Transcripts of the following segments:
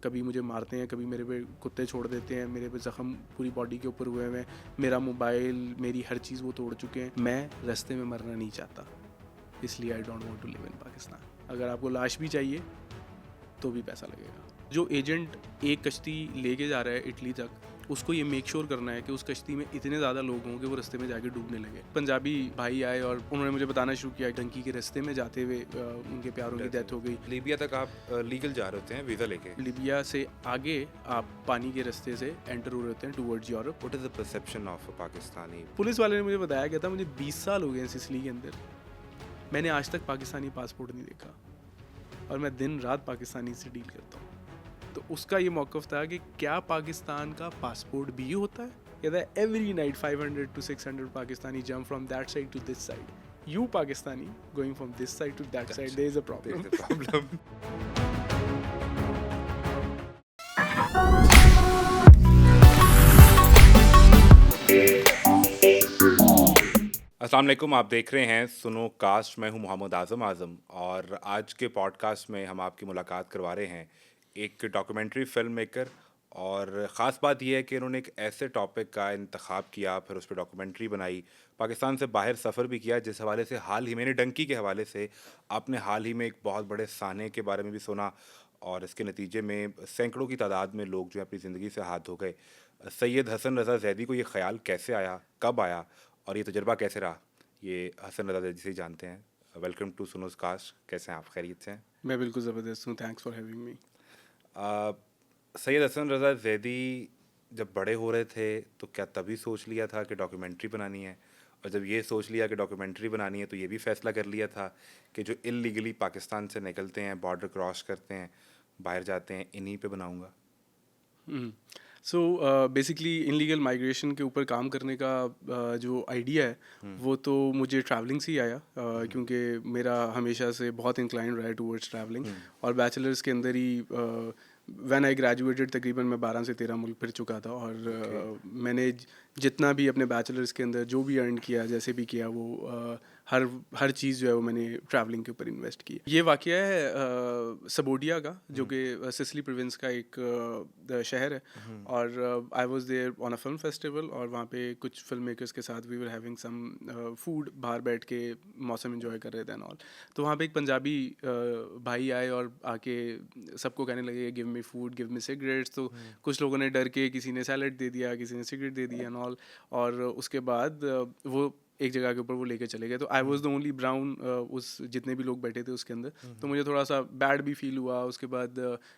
कभी मुझे मारते हैं, कभी मेरे पे कुत्ते छोड़ देते हैं, मेरे पे ज़ख़म पूरी बॉडी के ऊपर हुए हैं, मेरा मोबाइल, मेरी हर चीज़ वो तोड़ चुके हैं। मैं रास्ते में मरना नहीं चाहता, इसलिए I don't want to live in Pakistan. अगर आपको लाश भी चाहिए तो भी पैसा लगेगा। जो एजेंट एक कश्ती लेके जा रहा है इटली तक, उसको ये मेक श्योर करना है कि उस कश्ती में इतने ज़्यादा लोग हों कि वो रास्ते में जाके डूबने लगे। पंजाबी भाई आए और उन्होंने मुझे बताना शुरू किया, डंकी के रास्ते में जाते हुए उनके प्यारों की डेथ हो गई। लीबिया तक आप लीगल जा रहे होते हैं वीज़ा लेके। लीबिया से आगे आप पानी के रास्ते से एंटर हो रहे होते हैं towards Europe. What is the perception of Pakistani? Police वाले ने मुझे बताया गया था, मुझे 20 साल हो गए हैं सिसिली के अंदर, मैंने आज तक पाकिस्तानी पासपोर्ट नहीं देखा और मैं दिन रात पाकिस्तानी से डील करता हूँ। तो उसका ये मौक़िफ़ था कि क्या पाकिस्तान का पासपोर्ट भी होता है? कहता है every night 500 to 600 Pakistani jump from that side to this side. You Pakistani going from this side to that side, there is a problem. अस्सलाम वालेकुम, आप देख रहे हैं सुनो कास्ट। मैं हूं मोहम्मद आज़म और आज के पॉडकास्ट में हम आपकी मुलाकात करवा रहे हैं एक डॉक्यूमेंट्री फिल्म मेकर। और ख़ास बात यह है कि उन्होंने एक ऐसे टॉपिक का इंतखाब किया, फिर उस पर डॉक्यूमेंट्री बनाई, पाकिस्तान से बाहर सफ़र भी किया, जिस हवाले से हाल ही में डंकी के हवाले से आपने हाल ही में एक बहुत बड़े साने के बारे में भी सुना और इसके नतीजे में सैकड़ों की तादाद में लोग जो अपनी ज़िंदगी से हाथ धो गए। सैयद हसन रज़ा ज़ैदी को ये ख़्याल कैसे आया, कब आया और ये तजुर्बा कैसे रहा, ये हसन रज़ा ज़ैदी से ही जानते हैं। वेलकम टू सुनोज कास्ट। कैसे हैं आप? खैरियत से हैं? मैं बिल्कुल ज़बरदस्त हूँ, thanks for having me. Syed Hasan Raza Zaidi जब बड़े हो रहे थे तो क्या तभी सोच लिया था कि डॉक्यूमेंट्री बनानी है? और जब ये सोच लिया कि डॉक्यूमेंट्री बनानी है तो ये भी फ़ैसला कर लिया था कि जो इल्लीगली पाकिस्तान से निकलते हैं, बॉर्डर क्रॉस करते हैं, बाहर जाते हैं, इन्हीं पे बनाऊंगा? सो बेसिकली इनलीगल माइग्रेशन के ऊपर काम करने का जो आइडिया है वो तो मुझे ट्रैवलिंग से ही आया, क्योंकि मेरा हमेशा से बहुत इंक्लाइन रहा है टूवर्ड्स ट्रैवलिंग। और बैचलर्स के अंदर ही व्हेन आई ग्रेजुएटेड तकरीबन मैं 12 से 13 मुल्क फिर चुका था और मैंने जितना भी अपने बैचलर्स के अंदर जो भी अर्न किया, जैसे भी किया, वो हर चीज़ जो है वो मैंने ट्रैवलिंग के ऊपर इन्वेस्ट की। ये वाक़या है सबोडिया का, जो कि सिसिली प्रोविंस का एक शहर है। और I was there on a film festival और वहाँ पे कुछ फिल्म मेकर्स के साथ we were having some food, बाहर बैठ के मौसम एंजॉय कर रहे थे एंड ऑल। तो वहाँ पे एक पंजाबी भाई आए और आके सबको कहने लगे give me food, give me cigarettes. तो कुछ लोगों ने डर के, किसी ने सैलेड दे दिया, किसी ने सिगरेट दे दिया एंड ऑल। और उसके बाद वो एक जगह के ऊपर वो लेके चले गए। तो I was the only brown उस जितने भी लोग बैठे थे उसके अंदर। तो मुझे थोड़ा सा बैड भी फील हुआ। उसके बाद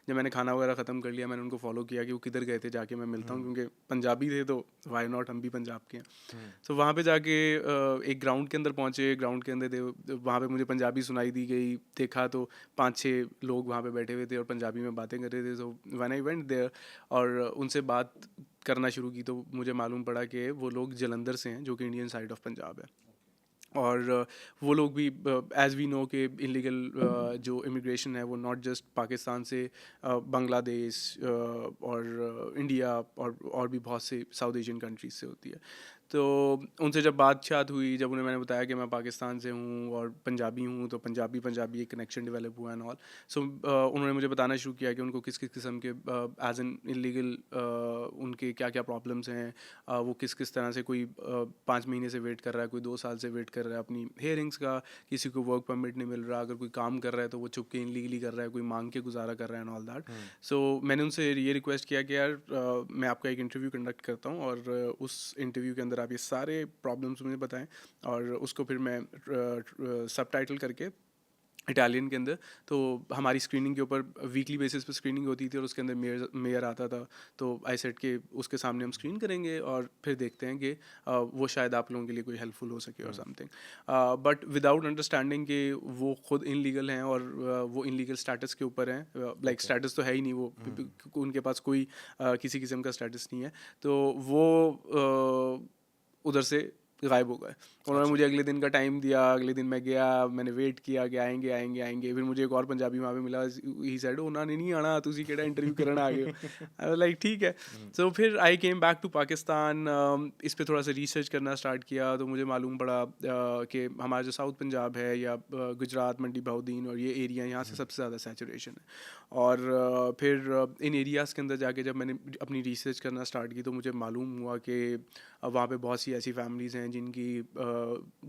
जब मैंने खाना वगैरह ख़त्म कर लिया, मैंने उनको फॉलो किया कि वो किधर गए थे, जाके मैं मिलता हूँ, क्योंकि पंजाबी थे तो वाई नॉट, हम भी पंजाब के हैं। तो वहाँ पे जाके एक ग्राउंड के अंदर पहुँचे। ग्राउंड के अंदर वहाँ पे मुझे पंजाबी सुनाई दी गई। देखा तो 5-6 लोग वहाँ पे बैठे हुए थे और पंजाबी में बातें कर रहे थे। तो व्हेन आई वेंट देयर और उनसे बात करना शुरू की तो मुझे मालूम पड़ा कि वो लोग जलंधर से हैं, जो कि इंडियन साइड ऑफ पंजाब है। और वो लोग भी, एज़ वी नो कि इलीगल जो इमिग्रेशन है वो नॉट जस्ट पाकिस्तान से, बांग्लादेश और इंडिया और भी बहुत से साउथ एशियन कंट्रीज से होती है। तो उनसे जब बातचीत हुई, जब उन्हें मैंने बताया कि मैं पाकिस्तान से हूँ और पंजाबी हूँ, तो पंजाबी एक कनेक्शन डेवलप हुआ एंड ऑल। सो उन्होंने मुझे बताना शुरू किया कि उनको किस किस किस्म के एज एन इलीगल उनके क्या क्या प्रॉब्लम्स हैं। वो किस किस तरह से, कोई 5 महीने से वेट कर रहा है, कोई 2 साल से वेट कर रहा है अपनी हेयरिंग्स का, किसी को वर्क परमिट नहीं मिल रहा, अगर कोई काम कर रहा है तो वो छुप के इलीगली कर रहा है, कोई मांग के गुजारा कर रहा है एंड ऑल दैट। सो मैंने उनसे ये रिक्वेस्ट किया कि यार मैं आपका एक इंटरव्यू कंडक्ट करता हूँ और उस इंटरव्यू के अंदर आप ये सारे प्रॉब्लम्स मुझे बताएं और उसको फिर मैं सबटाइटल करके इटालियन के अंदर, तो हमारी स्क्रीनिंग के ऊपर वीकली बेसिस पे स्क्रीनिंग होती थी और उसके अंदर मेयर आता था। तो आई सेट के उसके सामने हम स्क्रीन करेंगे और फिर देखते हैं कि वो शायद आप लोगों के लिए कोई हेल्पफुल हो सके और समथिंग। बट विदाउट अंडरस्टैंडिंग कि वो खुद इनलीगल हैं और वो इनलीगल स्टेटस के ऊपर हैं। लाइक स्टेटस तो है ही नहीं, वो उनके पास कोई किसी किस्म का स्टेटस नहीं है। तो वो उधर से गायब हो गए। उन्होंने मुझे अगले दिन का टाइम दिया, अगले दिन मैं गया, मैंने वेट किया कि आएंगे आएंगे आएंगे, फिर मुझे एक और पंजाबी वहाँ पे मिला, ही सेड उन्होंने नहीं आना, तुसी केड़ा इंटरव्यू करना आ गए हो। आई वाज लाइक ठीक है। सो फिर आई केम बैक टू पाकिस्तान, इस पे थोड़ा सा रिसर्च करना स्टार्ट किया, तो मुझे मालूम पड़ा कि हमारा जो साउथ पंजाब है या गुजरात, मंडी बहाउद्दीन और ये एरिया, यहाँ से सबसे ज़्यादा सैचुरेशन है। और फिर इन एरियाज़ के अंदर जाके जब मैंने अपनी रिसर्च करना स्टार्ट की, तो मुझे मालूम हुआ कि वहाँ पे बहुत सी ऐसी फैमिलीज़ हैं जिनकी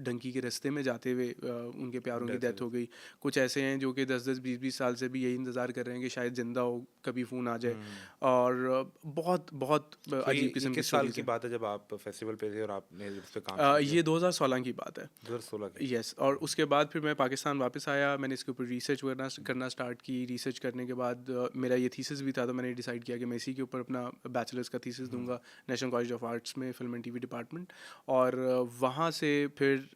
डंकी के रास्ते में जाते हुए उनके प्यारों की डेथ हो गई। कुछ ऐसे हैं जो कि 10-10, 20-20 साल से भी यही इंतज़ार कर रहे हैं कि शायद ज़िंदा हो, कभी फ़ोन आ जाए। और बहुत बहुत तो अजीब ये किस्म की किस साल स्टोरीज़ की हैं। बात है जब आप फेस्टिवल पे थे और आपने उस पे काम शुरू किया? ये 2016 की बात है। 2016 की। यस, और उसके बाद फिर मैं पाकिस्तान वापस आया, मैंने इसके ऊपर रिसर्च करना स्टार्ट की। रिसर्च करने के बाद मेरा ये थीसिस भी था, तो मैंने डिसाइड किया कि मैं इसी के ऊपर अपना बैचलर्स का थीसिस दूंगा, नेशनल कॉलेज ऑफ आर्ट्स में, फिल्म एंड टीवी डिपार्टमेंट। और वहाँ से फिर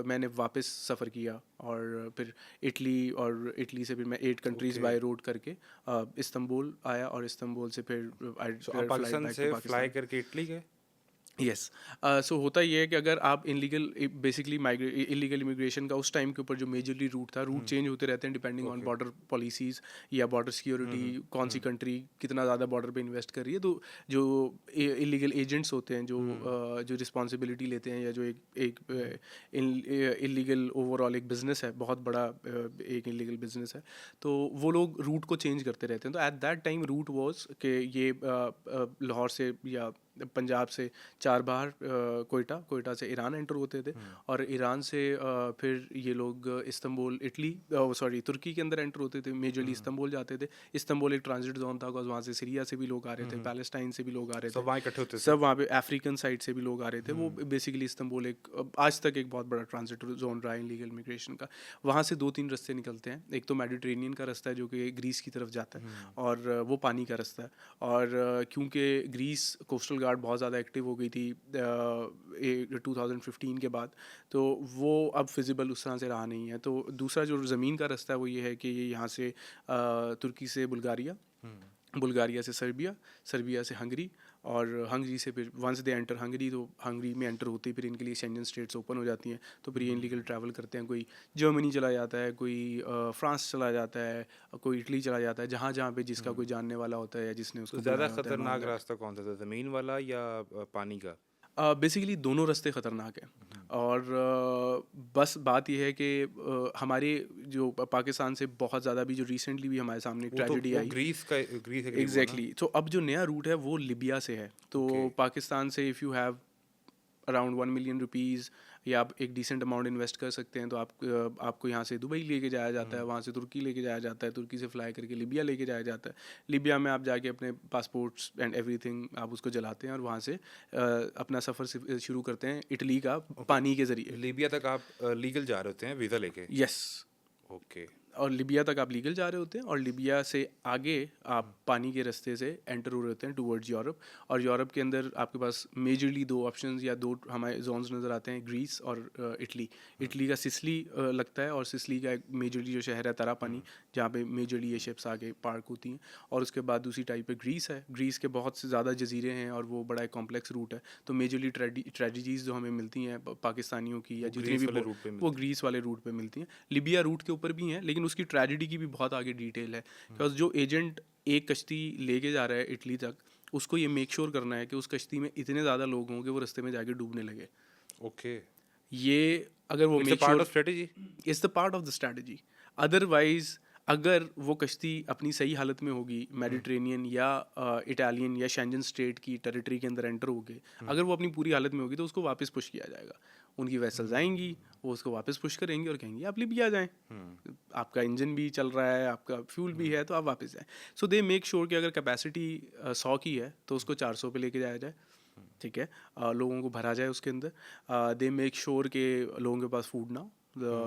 मैंने वापस सफ़र किया, और फिर इटली, और इटली से फिर मैं 8 कंट्रीज़ ओके। बाय रोड करके इस्तंबुल आया, और इस्तंबुल से फिर आई सो आप फ्लाइट पाकिस्तान बैक टू से फ्लाई पाकिस्तान। करके इटली गए? यस। सो होता ये है कि अगर आप बेसिकली इलीगल इमिग्रेशन का उस टाइम के ऊपर जो मेजरली रूट था, रूट चेंज होते रहते हैं depending on okay. Border policies या बॉर्डर सिक्योरिटी, कौन सी कंट्री कितना ज़्यादा बॉर्डर पे इन्वेस्ट कर रही है। तो जो इलीगल एजेंट्स होते हैं, जो रिस्पॉन्सिबिलिटी लेते हैं, या जो एक इलीगल ओवरऑल एक बिज़नेस है, बहुत बड़ा एक इलीगल बिज़नेस है, तो वो लोग रूट को चेंज करते रहते हैं। तो at that time route was कि ये लाहौर से या पंजाब से चारबाग, कोयटा से ईरान एंटर होते थे, और ईरान से फिर ये लोग इस्तंबुल, इटली, सॉरी तुर्की के अंदर एंटर होते थे, मेजरली इस्तंबुल जाते थे। इस्तंबुल एक ट्रांजिट जोन था, बिकॉज वहाँ से सीरिया से भी लोग आ रहे थे, पैलेस्टाइन से भी लोग आ रहे सब थे, वहाँ इकट्ठे होते थे? सब वहाँ पे अफ्रीकन साइड से भी लोग आ रहे थे। वो बेसिकली इस्तंबुल आज तक एक बहुत बड़ा ट्रांजिट जोन रहा है इलीगल इमिग्रेशन का। वहाँ से 2-3 रास्ते निकलते हैं। एक तो मेडिटेरेनियन का रास्ता है जो कि ग्रीस की तरफ जाता है, और वो पानी का रास्ता है। और क्योंकि ग्रीस कोस्टल गार्ड बहुत ज़्यादा एक्टिव हो गई थी 2015 के बाद, तो वो अब फिजिबल उस तरह से रहा नहीं है। तो दूसरा जो ज़मीन का रास्ता है वो ये है कि ये यहाँ से तुर्की से बुल्गारिया, बुल्गारिया से सर्बिया, सर्बिया से हंगरी, और हंगरी से फिर वंस दे एंटर हंगरी, तो हंगरी में एंटर होते ही फिर इनके लिए शेंजन स्टेट्स ओपन हो जाती हैं। तो फिर ये इनलीगल ट्रैवल करते हैं, कोई जर्मनी चला जाता है, कोई फ्रांस चला जाता है, कोई इटली चला जाता है, जहाँ जहाँ पे जिसका कोई जानने वाला होता है या जिसने तो उसको ज़्यादा बुलाया होता है वहाँ खतरनाक जाके। रास्ता कौन सा था, ज़मीन वाला या पानी का? बेसिकली दोनों रास्ते ख़तरनाक हैं। और बस बात यह है कि हमारे जो पाकिस्तान से बहुत ज़्यादा भी जो रिसेंटली भी हमारे सामने एक ट्रेजेडी वो आई। ग्रीस का, ग्रीस के करीब हुआ ना? एग्जैक्टली। तो अब जो नया रूट है वो लिबिया से है। तो ओके। पाकिस्तान से if you have around 1 million rupees, या आप एक डिसेंट अमाउंट इन्वेस्ट कर सकते हैं, तो आपको यहाँ से दुबई लेके जाया जाता है, वहाँ से तुर्की लेके जाया जाता है, तुर्की से फ्लाई करके लिबिया लेके जाया जाता है। लिबिया में आप जाके अपने पासपोर्ट्स एंड एवरीथिंग आप उसको जलाते हैं, और वहाँ से अपना सफ़र शुरू करते हैं इटली का, पानी के ज़रिए। लीबिया तक आप लीगल जा रहे होते हैं वीज़ा लेके? यस। ओके। और लिबिया तक आप लीगल जा रहे होते हैं, और लिबिया से आगे आप पानी के रास्ते से एंटर हो रहे होते हैं टूवर्ड्स यूरोप। और यूरोप के अंदर आपके पास मेजरली 2 ऑप्शंस या 2 हमारे जोन्स नज़र आते हैं, ग्रीस और इटली। इटली का सिसली लगता है, और सिसली का एक मेजरली जो शहर है तरापानी, जहाँ पे मेजरली ये शिप्स आगे पार्क होती हैं। और उसके बाद दूसरी टाइप पे ग्रीस है। ग्रीस के बहुत से ज़्यादा जजीरे हैं, और वो बड़ा एक कॉम्प्लेक्स रूट है। तो मेजरली ट्रेजिडीज़ जो हमें मिलती हैं पाकिस्तानियों की, या वो जितनी ग्रीस भी वाले रूट पे वो मिलती ग्रीस वाले रूट पे मिलती हैं। लिबिया रूट के ऊपर भी हैं, लेकिन उसकी ट्रेजिडी की भी बहुत आगे डिटेल है। बिकॉज जो एजेंट एक कश्ती लेके जा रहा है इटली तक, उसको ये मेक श्योर करना है कि उस कश्ती में इतने ज़्यादा लोग हों कि वो रास्ते में जाके डूबने लगे। हैं? ओके। ये अगर वो it's a make part sure, of strategy? Is the part of the strategy. Otherwise अगर वो कश्ती अपनी सही हालत में होगी, मेडिटेरेनियन या इटालियन या शेंजन स्टेट की टेरिटरी के अंदर एंटर होके, अगर वो अपनी पूरी हालत में होगी, तो उसको वापस पुश किया जाएगा। उनकी वेसल्स आएंगी, वो उसको वापस पुश करेंगे और कहेंगे आप लिबिया जाएं, आपका इंजन भी चल रहा है, आपका फ्यूल भी है, तो आप वापस जाएं। सो दे मेक श्योर कि अगर कैपेसिटी 100 की है, तो उसको 400 पे लेके जाया जाए, ठीक है। लोगों को भरा जाए उसके अंदर। दे मेक श्योर कि लोगों के पास फूड ना हो,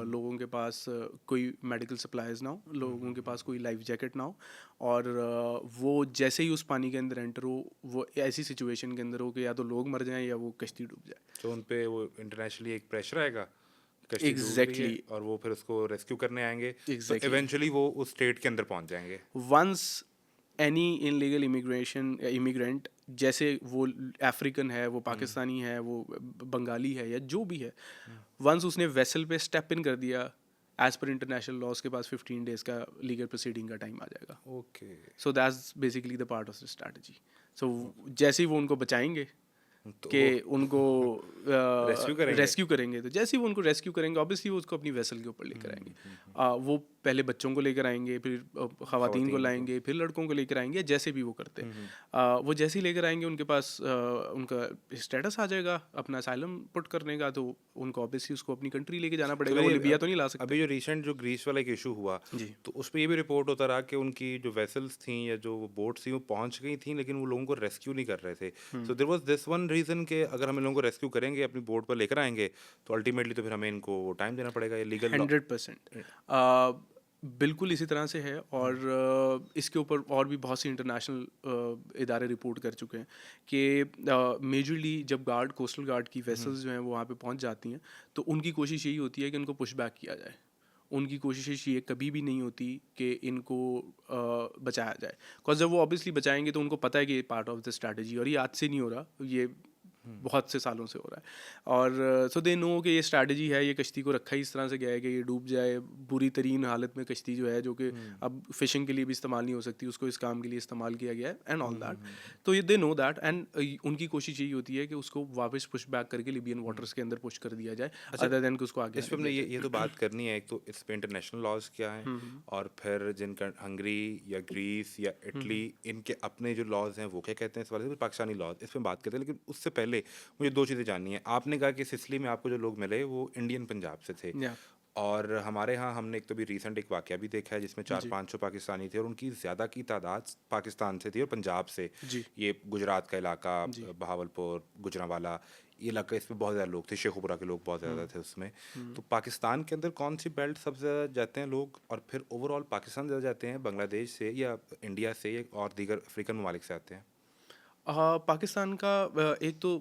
लोगों के पास कोई मेडिकल सप्लाईज ना हो, लोगों के पास कोई लाइफ जैकेट ना हो, और वो जैसे ही उस पानी के अंदर एंटर हो, वो ऐसी सिचुएशन के अंदर हो कि या तो लोग मर जाएं या वो कश्ती डूब जाए। तो उन पे वो इंटरनेशनली एक प्रेशर आएगा, कश्ती डूब रही है, एग्जैक्टली। और वो फिर उसको रेस्क्यू करने आएंगे, तो एग्जैक्टली। इवेंचुअली वो उस स्टेट के अंदर पहुंच जाएंगे। Once any illegal immigration immigrant जैसे वो अफ्रीकन है, वो पाकिस्तानी है, वो बंगाली है या जो भी है, वंस उसने वेसल पे स्टेप इन कर दिया, एज पर इंटरनेशनल लॉ उसके पास 15 डेज का लीगल प्रोसीडिंग का टाइम आ जाएगा. Okay. So that's basically the part of the strategy. So जैसे ही वो उनको बचाएंगे तो कि उनको रेस्क्यू करेंगे. रेस्क्यू करेंगे, तो जैसे ही वो उनको रेस्क्यू करेंगे ऑब्वियसली वो उसको अपनी वेसल के ऊपर लेकर आएंगे. वो पहले बच्चों को लेकर आएंगे, फिर ख़वातीन को लाएंगे, फिर लड़कों को लेकर आएंगे, जैसे भी वो करते हैं. वो जैसे ही लेकर आएंगे उनके पास उनका स्टेटस आ जाएगा अपना असाइलम पुट करने का, तो उनको ऑब्वियसली उसको अपनी कंट्री लेके जाना पड़ेगा. वो लिबिया तो नहीं ला सकते. अभी जो रिसेंट जो ग्रीस वाला एक इशू हुआ, जी. तो उस पर ये भी रिपोर्ट होता रहा कि उनकी जो वेसल्स थी या जो बोट्स थी वो पहुंच गई थी, लेकिन वो लोगों को रेस्क्यू नहीं कर रहे थे. So there was this one reason कि अगर हम इन लोगों को रेस्क्यू करेंगे, अपनी बोट पर लेकर आएंगे, तो अल्टीमेटली तो फिर हमें इनको टाइम देना पड़ेगा. ये लीगल 100% बिल्कुल इसी तरह से है. और इसके ऊपर और भी बहुत सी इंटरनेशनल इदारे रिपोर्ट कर चुके हैं कि मेजरली जब कोस्टल गार्ड की वेसल्स जो हैं वो वहाँ पे पहुँच जाती हैं, तो उनकी कोशिश यही होती है कि इनको पुश बैक किया जाए. उनकी कोशिश ये कभी भी नहीं होती कि इनको बचाया जाए, बिकॉज जब वो ऑब्वियसली बचाएंगे तो उनको पता है कि ये पार्ट ऑफ द स्ट्रैटेजी, और ये आज से नहीं हो रहा, ये बहुत से सालों से हो रहा है. और सो दे नो कि ये स्ट्रैटेजी है. ये कश्ती को रखा ही इस तरह से गया है कि ये डूब जाए. बुरी तरीन हालत में कश्ती जो है, जो कि अब फिशिंग के लिए भी इस्तेमाल नहीं हो सकती, उसको इस काम के लिए इस्तेमाल किया गया है एंड ऑल दैट. तो ये दे नो दैट, एंड उनकी कोशिश यही होती है कि उसको वापस पुश बैक करके लिबियन वाटर्स के अंदर पुश कर दिया जाए, अदर देन कि उसको आगे इस पे हमने ये तो बात करनी है. एक तो इस पे इंटरनेशनल लॉज क्या हैं, और फिर जिनका हंगरी या ग्रीस या इटली, इनके अपने जो लॉज हैं वो क्या कहते हैं इस वाले से, पाकिस्तानी लॉज, इस पे बात करते हैं. लेकिन उससे पहले मुझे दो चीज़ें जाननी है. आपने कहा कि सिसली में आपको जो लोग मिले वो इंडियन पंजाब से थे, या और हमारे यहाँ हमने एक तो भी रिसेंट एक वाकया भी देखा है जिसमें 400-500 पाकिस्तानी थे, और उनकी ज़्यादा की तादाद पाकिस्तान से थी और पंजाब से. जी. ये गुजरात का इलाका, बहावलपुर, गुजरांवाला, ये इलाका, इसमें बहुत ज़्यादा लोग थे. शेखुपुरा के लोग बहुत ज़्यादा थे उसमें. तो पाकिस्तान के अंदर कौन सी बेल्ट सबसे ज़्यादा जाते हैं लोग, और फिर ओवरऑल पाकिस्तान ज़्यादा जाते हैं, बांग्लादेश से या इंडिया से या और दीगर अफ्रीकन ममालिक से आते हैं? पाकिस्तान का एक तो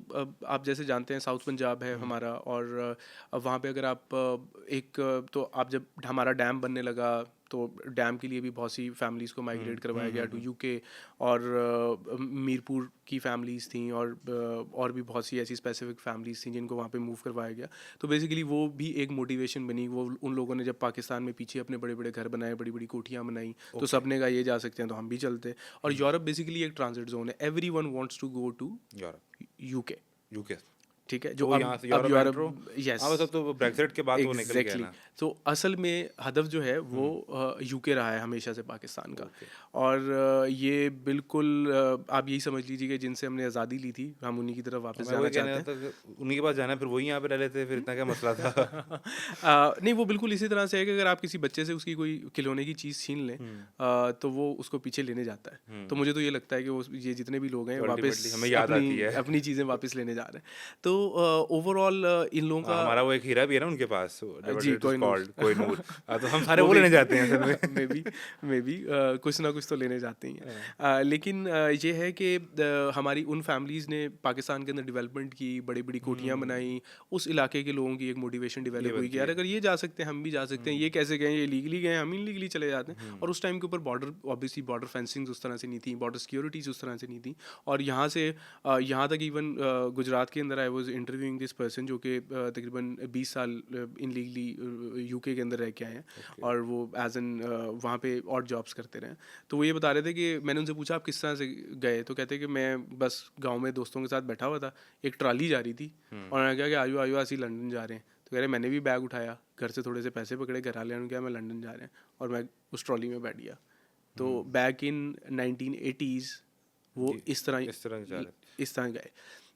आप जैसे जानते हैं साउथ पंजाब है हमारा, और वहाँ पे अगर आप तो आप जब हमारा डैम बनने लगा तो डैम के लिए भी बहुत सी फैमिलीज़ को माइग्रेट करवाया गया टू यूके, और मीरपुर की फैमिलीज़ थी, और भी बहुत सी ऐसी स्पेसिफिक फैमिलीज़ थी जिनको वहाँ पे मूव करवाया गया. तो बेसिकली वो भी एक मोटिवेशन बनी. वो उन लोगों ने जब पाकिस्तान में पीछे अपने बड़े बड़े घर बनाए, बड़ी बड़ी कोठियाँ बनाई, तो सबने कहा ये जा सकते हैं तो हम भी चलते. और यूरोप बेसिकली एक ट्रांजिट जोन है. Every one wants to go to UK. UK, ठीक है, जो जो यहाँ से अब यूरोप, यूरोप, यस, हाँ मतलब तो ब्रेक्सिट के बाद वो निकल गया एग्जैक्टली. ना. तो असल में हदफ जो है वो यूके रहा है हमेशा से पाकिस्तान का. और ये बिल्कुल आप यही समझ लीजिए कि जिनसे हमने आज़ादी ली थी हम उन्हीं की तरफ वापस मैं जाना वही कहने चाहते हैं. था कि उन्हीं के पास जाना है, फिर वही यहाँ पे रह लेते हैं, फिर इतना क्या मसला था. नहीं, वो बिल्कुल इसी तरह से है कि अगर आप किसी बच्चे से उसकी कोई खिलौने की चीज़ छीन लें तो वो उसको पीछे लेने जाता है. तो मुझे तो ये लगता है कि वो ये जितने भी लोग हैं तो वापस ultimately हमें याद आती है. अपनी चीज़ें वापस लेने जा रहे हैं. तो ओवरऑल इन लोगों का हमारा वो एक हीरा भी है ना उनके पास, जी, कोहिनूर. तो हम सारे वो लेने जाते हैं असल में. मे बी कुछ ना कुछ तो लेने जाते ही हैं. लेकिन ये है कि हमारी उन फैमिलीज़ ने पाकिस्तान के अंदर डेवलपमेंट की, बड़ी बड़ी कोठियाँ बनाई. उस इलाके के लोगों की एक मोटिवेशन डेवलप हुई कि यार अगर ये जा सकते हैं हम भी जा सकते हैं. ये कैसे गए, ये लीगली गए, हम इनलीगली चले जाते हैं. और उस टाइम के ऊपर बॉर्डर, ऑब्वियसली बॉर्डर फेंसिंग उस तरह से नहीं थी, बॉर्डर सिक्योरिटीज़ उस तरह से नहीं थी. और यहाँ से यहाँ तक इवन गुजरात के अंदर I was interviewing this person जो कि तकरीबन 20 साल इनलीगली यूके के अंदर रह के आए हैं. और वो एज एन वहाँ पे और जॉब्स करते रहे. तो वो ये बता रहे थे कि मैंने उनसे पूछा आप किस तरह से गए, तो कहते कि मैं बस गांव में दोस्तों के साथ बैठा हुआ था, एक ट्राली जा रही थी और मैंने कहा कि आयु आयु ऐसे लंदन जा रहे हैं. तो कह रहे मैंने भी बैग उठाया, घर से थोड़े से पैसे पकड़े, घर वाले ने कहा मैं लंदन जा रहे हैं, और मैं उस ट्रॉली में बैठ गया. तो बैक इन 1980s वो इस तरह गए.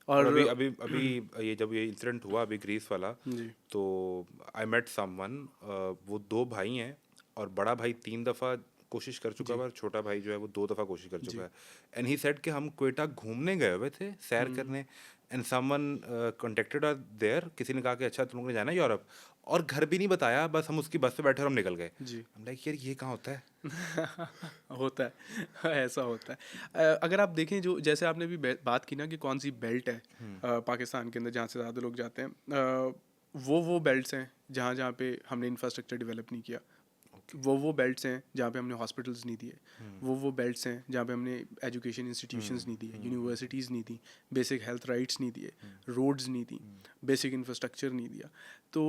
और अभी ये जब ये इंसिडेंट हुआ अभी ग्रीस वाला, जी. तो आई मेट समवन, वो 2 भाई हैं, और बड़ा भाई 3 दफ़ा कोशिश कर चुका है, और छोटा भाई जो है वो 2 दफ़ा कोशिश कर चुका है. एंड ही सेड कि हम क्वेटा घूमने गए हुए थे, सैर करने, and someone contacted are there, किसी ने कहा कि अच्छा तुम लोगों ने जाना है यूरोप, और घर भी नहीं बताया, बस हम उसकी बस पे बैठे और हम निकल गए. जी. हम लाइक यार ये कहाँ होता है. होता है. ऐसा होता है. अगर आप देखें जो जैसे आपने भी बात की ना कि कौन सी बेल्ट है पाकिस्तान के अंदर जहाँ से ज़्यादा लोग जाते हैं, वो बेल्ट्स हैं जहाँ जहाँ पे हमने इंफ्रास्ट्रक्चर डेवलप नहीं किया. वो बेल्ट्स हैं जहाँ पे हमने हॉस्पिटल्स नहीं दिए, वो बेल्ट्स हैं जहाँ पे हमने एजुकेशन इंस्टीट्यूशंस नहीं दिए, यूनिवर्सिटीज़ नहीं दी, बेसिक हेल्थ राइट्स नहीं दिए, रोड्स नहीं दी, बेसिक इंफ्रास्ट्रक्चर नहीं दिया। तो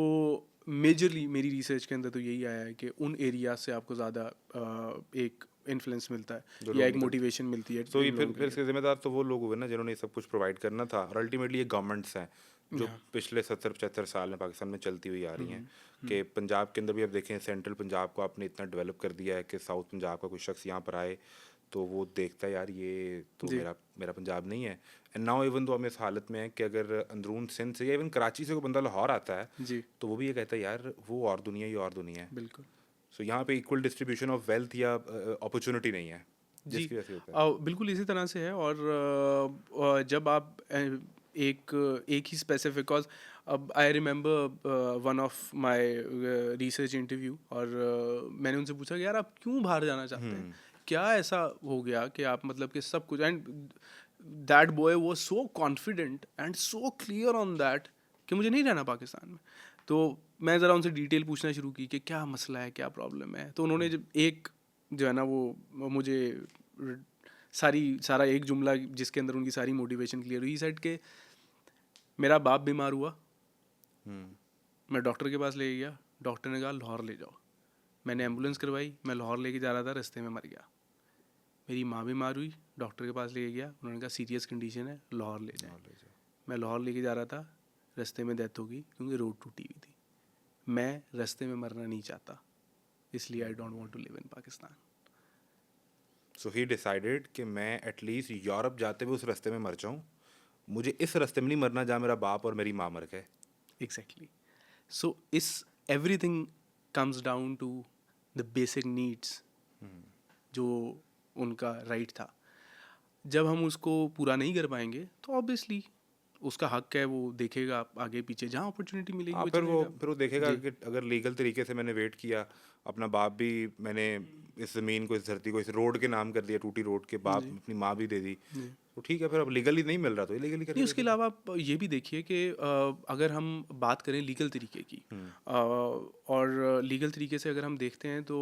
मेजरली मेरी रिसर्च के अंदर तो यही आया है कि उन एरियाज से आपको ज़्यादा एक इन्फ्लुएंस मिलता है या एक मोटिवेशन मिलती है। तो ये फिर इसके जिम्मेदार तो वो लोग हुए ना जिन्होंने ये सब कुछ प्रोवाइड करना था, और अल्टीमेटली ये गवर्नमेंट्स हैं जो पिछले 70-75 साल में पाकिस्तान में चलती हुई आ रही हैं। कि पंजाब के अंदर भी अब देखें, सेंट्रल पंजाब को आपने इतना डेवलप कर दिया है कि साउथ पंजाब का कोई शख्स यहाँ पर आए तो वो देखता है यार ये तो मेरा पंजाब नहीं है। एंड नाउ इवन तो हम इस हालत में है कि अगर अंदरून सिंध से या इवन कराची से कोई बंदा लाहौर आता है जी, तो वो भी ये कहता है यार वो और दुनिया, ये और दुनिया है। बिल्कुल। सो यहाँ पे इक्वल डिस्ट्रीब्यूशन ऑफ वेल्थ या अपॉर्चुनिटी नहीं है जी, जिसकी वजह से होता है। बिल्कुल इसी तरह से है। और जब आप एक ही स्पेसिफिक कॉज, अब I remember one of my research interview, और मैंने उनसे पूछा कि यार आप क्यों बाहर जाना चाहते हैं, क्या ऐसा हो गया कि आप मतलब कि सब कुछ, and that boy was so confident and so clear on that कि मुझे नहीं रहना पाकिस्तान में। तो मैं ज़रा उनसे डिटेल पूछना शुरू की कि क्या मसला है, क्या प्रॉब्लम है। तो उन्होंने जब एक जो है ना वो मुझे सारा एक जुमला जिसके अंदर उनकी सारी मोटिवेशन क्लियर हुई, सेट के मेरा बाप बीमार हुआ, मैं डॉक्टर के पास ले गया, डॉक्टर ने कहा लाहौर ले जाओ। मैंने एम्बुलेंस करवाई, मैं लाहौर लेके जा रहा था, रास्ते में मर गया। मेरी माँ बीमार हुई, डॉक्टर के पास लेके गया, उन्होंने कहा सीरियस कंडीशन है, लाहौर ले जाए। मैं लाहौर लेके जा रहा था, रास्ते में डेथ हो गई क्योंकि रोड टूटी हुई थी। मैं रास्ते में मरना नहीं चाहता, इसलिए I don't want to live in Pakistan. So he decided कि मैं एटलीस्ट यूरोप जाते हुए उस रास्ते में मर जाऊँ, मुझे इस रास्ते में नहीं मरना जहाँ मेरा बाप और मेरी माँ मर गए। एग्जैक्टली। सो इस everything comes down to the basic needs जो उनका राइट था। जब हम उसको पूरा नहीं कर पाएंगे तो ऑब्वियसली उसका हक है, वो देखेगा आगे पीछे जहाँ अपॉर्चुनिटी मिलेगी वो फिर चलेगा। वो देखेगा कि अगर लीगल तरीके से मैंने वेट किया, अपना बाप भी मैंने इस ज़मीन को, इस धरती को, इस रोड के नाम कर दिया, टूटी रोड के, बाप अपनी माँ भी दे दी, तो ठीक है। फिर अब लीगली नहीं मिल रहा तो इलीगली नहीं, कर। उसके अलावा आप ये भी देखिए कि अगर हम बात करें लीगल तरीके की, और लीगल तरीके से अगर हम देखते हैं तो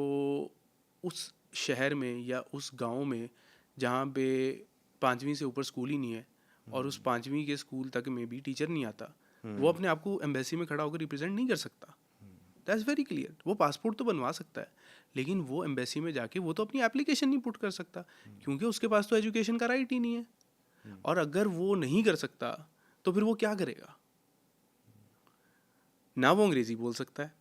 उस शहर में या उस गांव में जहाँ पे 5वीं से ऊपर स्कूल ही नहीं है और उस 5वीं के स्कूल तक में भी टीचर नहीं आता, वो अपने आप को एम्बेसी में खड़ा होकर रिप्रेजेंट नहीं कर सकता। That's very clear. वो पासपोर्ट तो बनवा सकता है लेकिन वो एम्बेसी में जाके वो तो अपनी एप्लीकेशन नहीं पुट कर सकता क्योंकि उसके पास तो एजुकेशन का राइट ही नहीं है। और अगर वो नहीं कर सकता तो फिर वो क्या करेगा? ना वो अंग्रेज़ी बोल सकता है,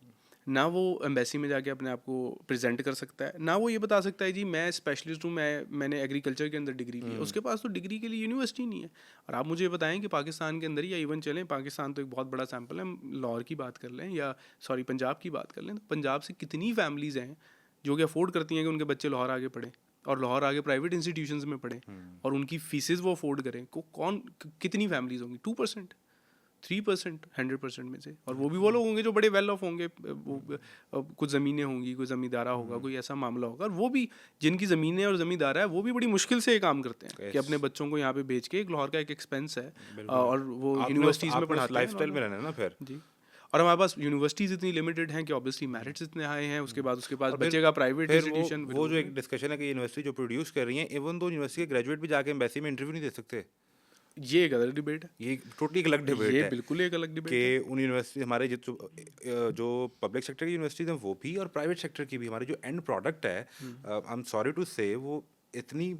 ना वो एम्बेसी में जाके अपने आप को प्रेजेंट कर सकता है, ना वो ये बता सकता है जी मैं स्पेशलिस्ट हूँ, मैंने एग्रीकल्चर के अंदर डिग्री ली है। उसके पास तो डिग्री के लिए यूनिवर्सिटी नहीं है। और आप मुझे ये बताएं कि पाकिस्तान के अंदर ही, या इवन चलें पाकिस्तान तो एक बहुत बड़ा सैम्पल है, हम लाहौर की बात कर लें या सॉरी पंजाब की बात कर लें, तो पंजाब से कितनी फैमिलीज़ हैं जो कि अफोर्ड करती हैं कि उनके बच्चे लाहौर आगे पढ़ें और लाहौर आगे प्राइवेट इंस्टीट्यूशंस में पढ़ें और उनकी फीसेस वो अफोर्ड करें। कितनी फैमिलीज होंगी? 2%, 3%, 100% में से। और वो भी वो लोग होंगे जो बड़े वेल ऑफ होंगे, कुछ ज़मीनें होंगी, कोई ज़मींदारा होगा, कोई ऐसा मामला होगा। और वो भी जिनकी ज़मीनें और ज़मींदारा है वो भी बड़ी मुश्किल से ये काम करते हैं कि अपने बच्चों को यहाँ पे भेज के, एक लाहौर का एक एक्सपेंस है और वो यूनिवर्सिटीज़ में पढ़ाते हैं लाइफस्टाइल में रहना ना फिर जी। और हमारे पास यूनिवर्सिटीज़ इतनी लिमिटेड हैं कि ऑब्वियसली मेरिट्स इतने हाई हैं, उसके बाद उसके पास बच्चे का प्राइवेट इंस्टीट्यूशन। वो जो एक डिस्कशन है कि यूनिवर्सिटी जो प्रोड्यूस कर रही है, इवन दो यूनिवर्सिटी के ग्रेजुएट भी जाके एम्बेसी में इंटरव्यू नहीं दे सकते। ये एक अलग डिबेट है, ये टोटली एक अलग डिबेट है। ये बिल्कुल एक अलग डिबेट कि है उन यूनिवर्सिटी हमारे जो पब्लिक सेक्टर की यूनिवर्सिटीज हैं वो भी और प्राइवेट सेक्टर की भी, हमारी जो एंड प्रोडक्ट है, आई एम सॉरी टू से, वो इतनी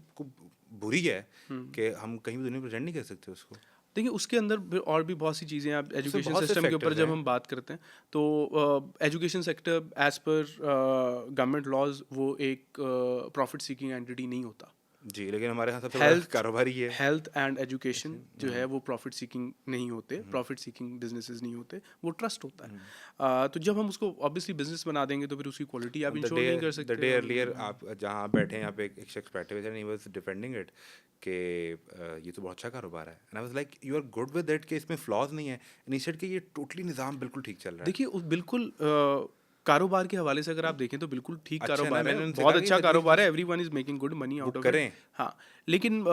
बुरी है कि हम कहीं भी दुनिया में प्रेजेंट नहीं कर सकते उसको। देखिए उसके अंदर और भी बहुत सी चीज़ें, आप एजुकेशन सिस्टम के ऊपर जब हम बात करते हैं तो education sector as per government laws वो एक प्रॉफिट सीकिंग एंटिटी नहीं होता जी, लेकिन हमारे यहाँ सबसे बड़ा कारोबारी है। हेल्थ एंड एजुकेशन जो है वो प्रॉफिट सीकिंग नहीं होते, प्रॉफिट सीकिंग बिजनेसेस नहीं होते, वो ट्रस्ट होता है। तो जब हम उसको ऑब्वियसली बिजनेस बना देंगे तो फिर उसकी क्वालिटी आप इंश्योर नहीं कर सकते। द डे अर्लियर आप जहाँ बैठे हैं, यहाँ पे एक शख्स बैठे हुए थे, ही वाज डिफेंडिंग इट कि ये तो बहुत अच्छा कारोबार है, and I was like you are good with it कि इसमें फ्लॉज नहीं है, इनिशिएट कि ये टोटली निज़ाम बिल्कुल ठीक चल रहा है। देखिए बिल्कुल कारोबार के हवाले से अगर आप देखें तो बिल्कुल ठीक अच्छा ना, कारोबार है, मैंने उनसे बहुत कहा कि अच्छा जल्दी कारोबार है, everyone is making good money out book of it. करें। हाँ, लेकिन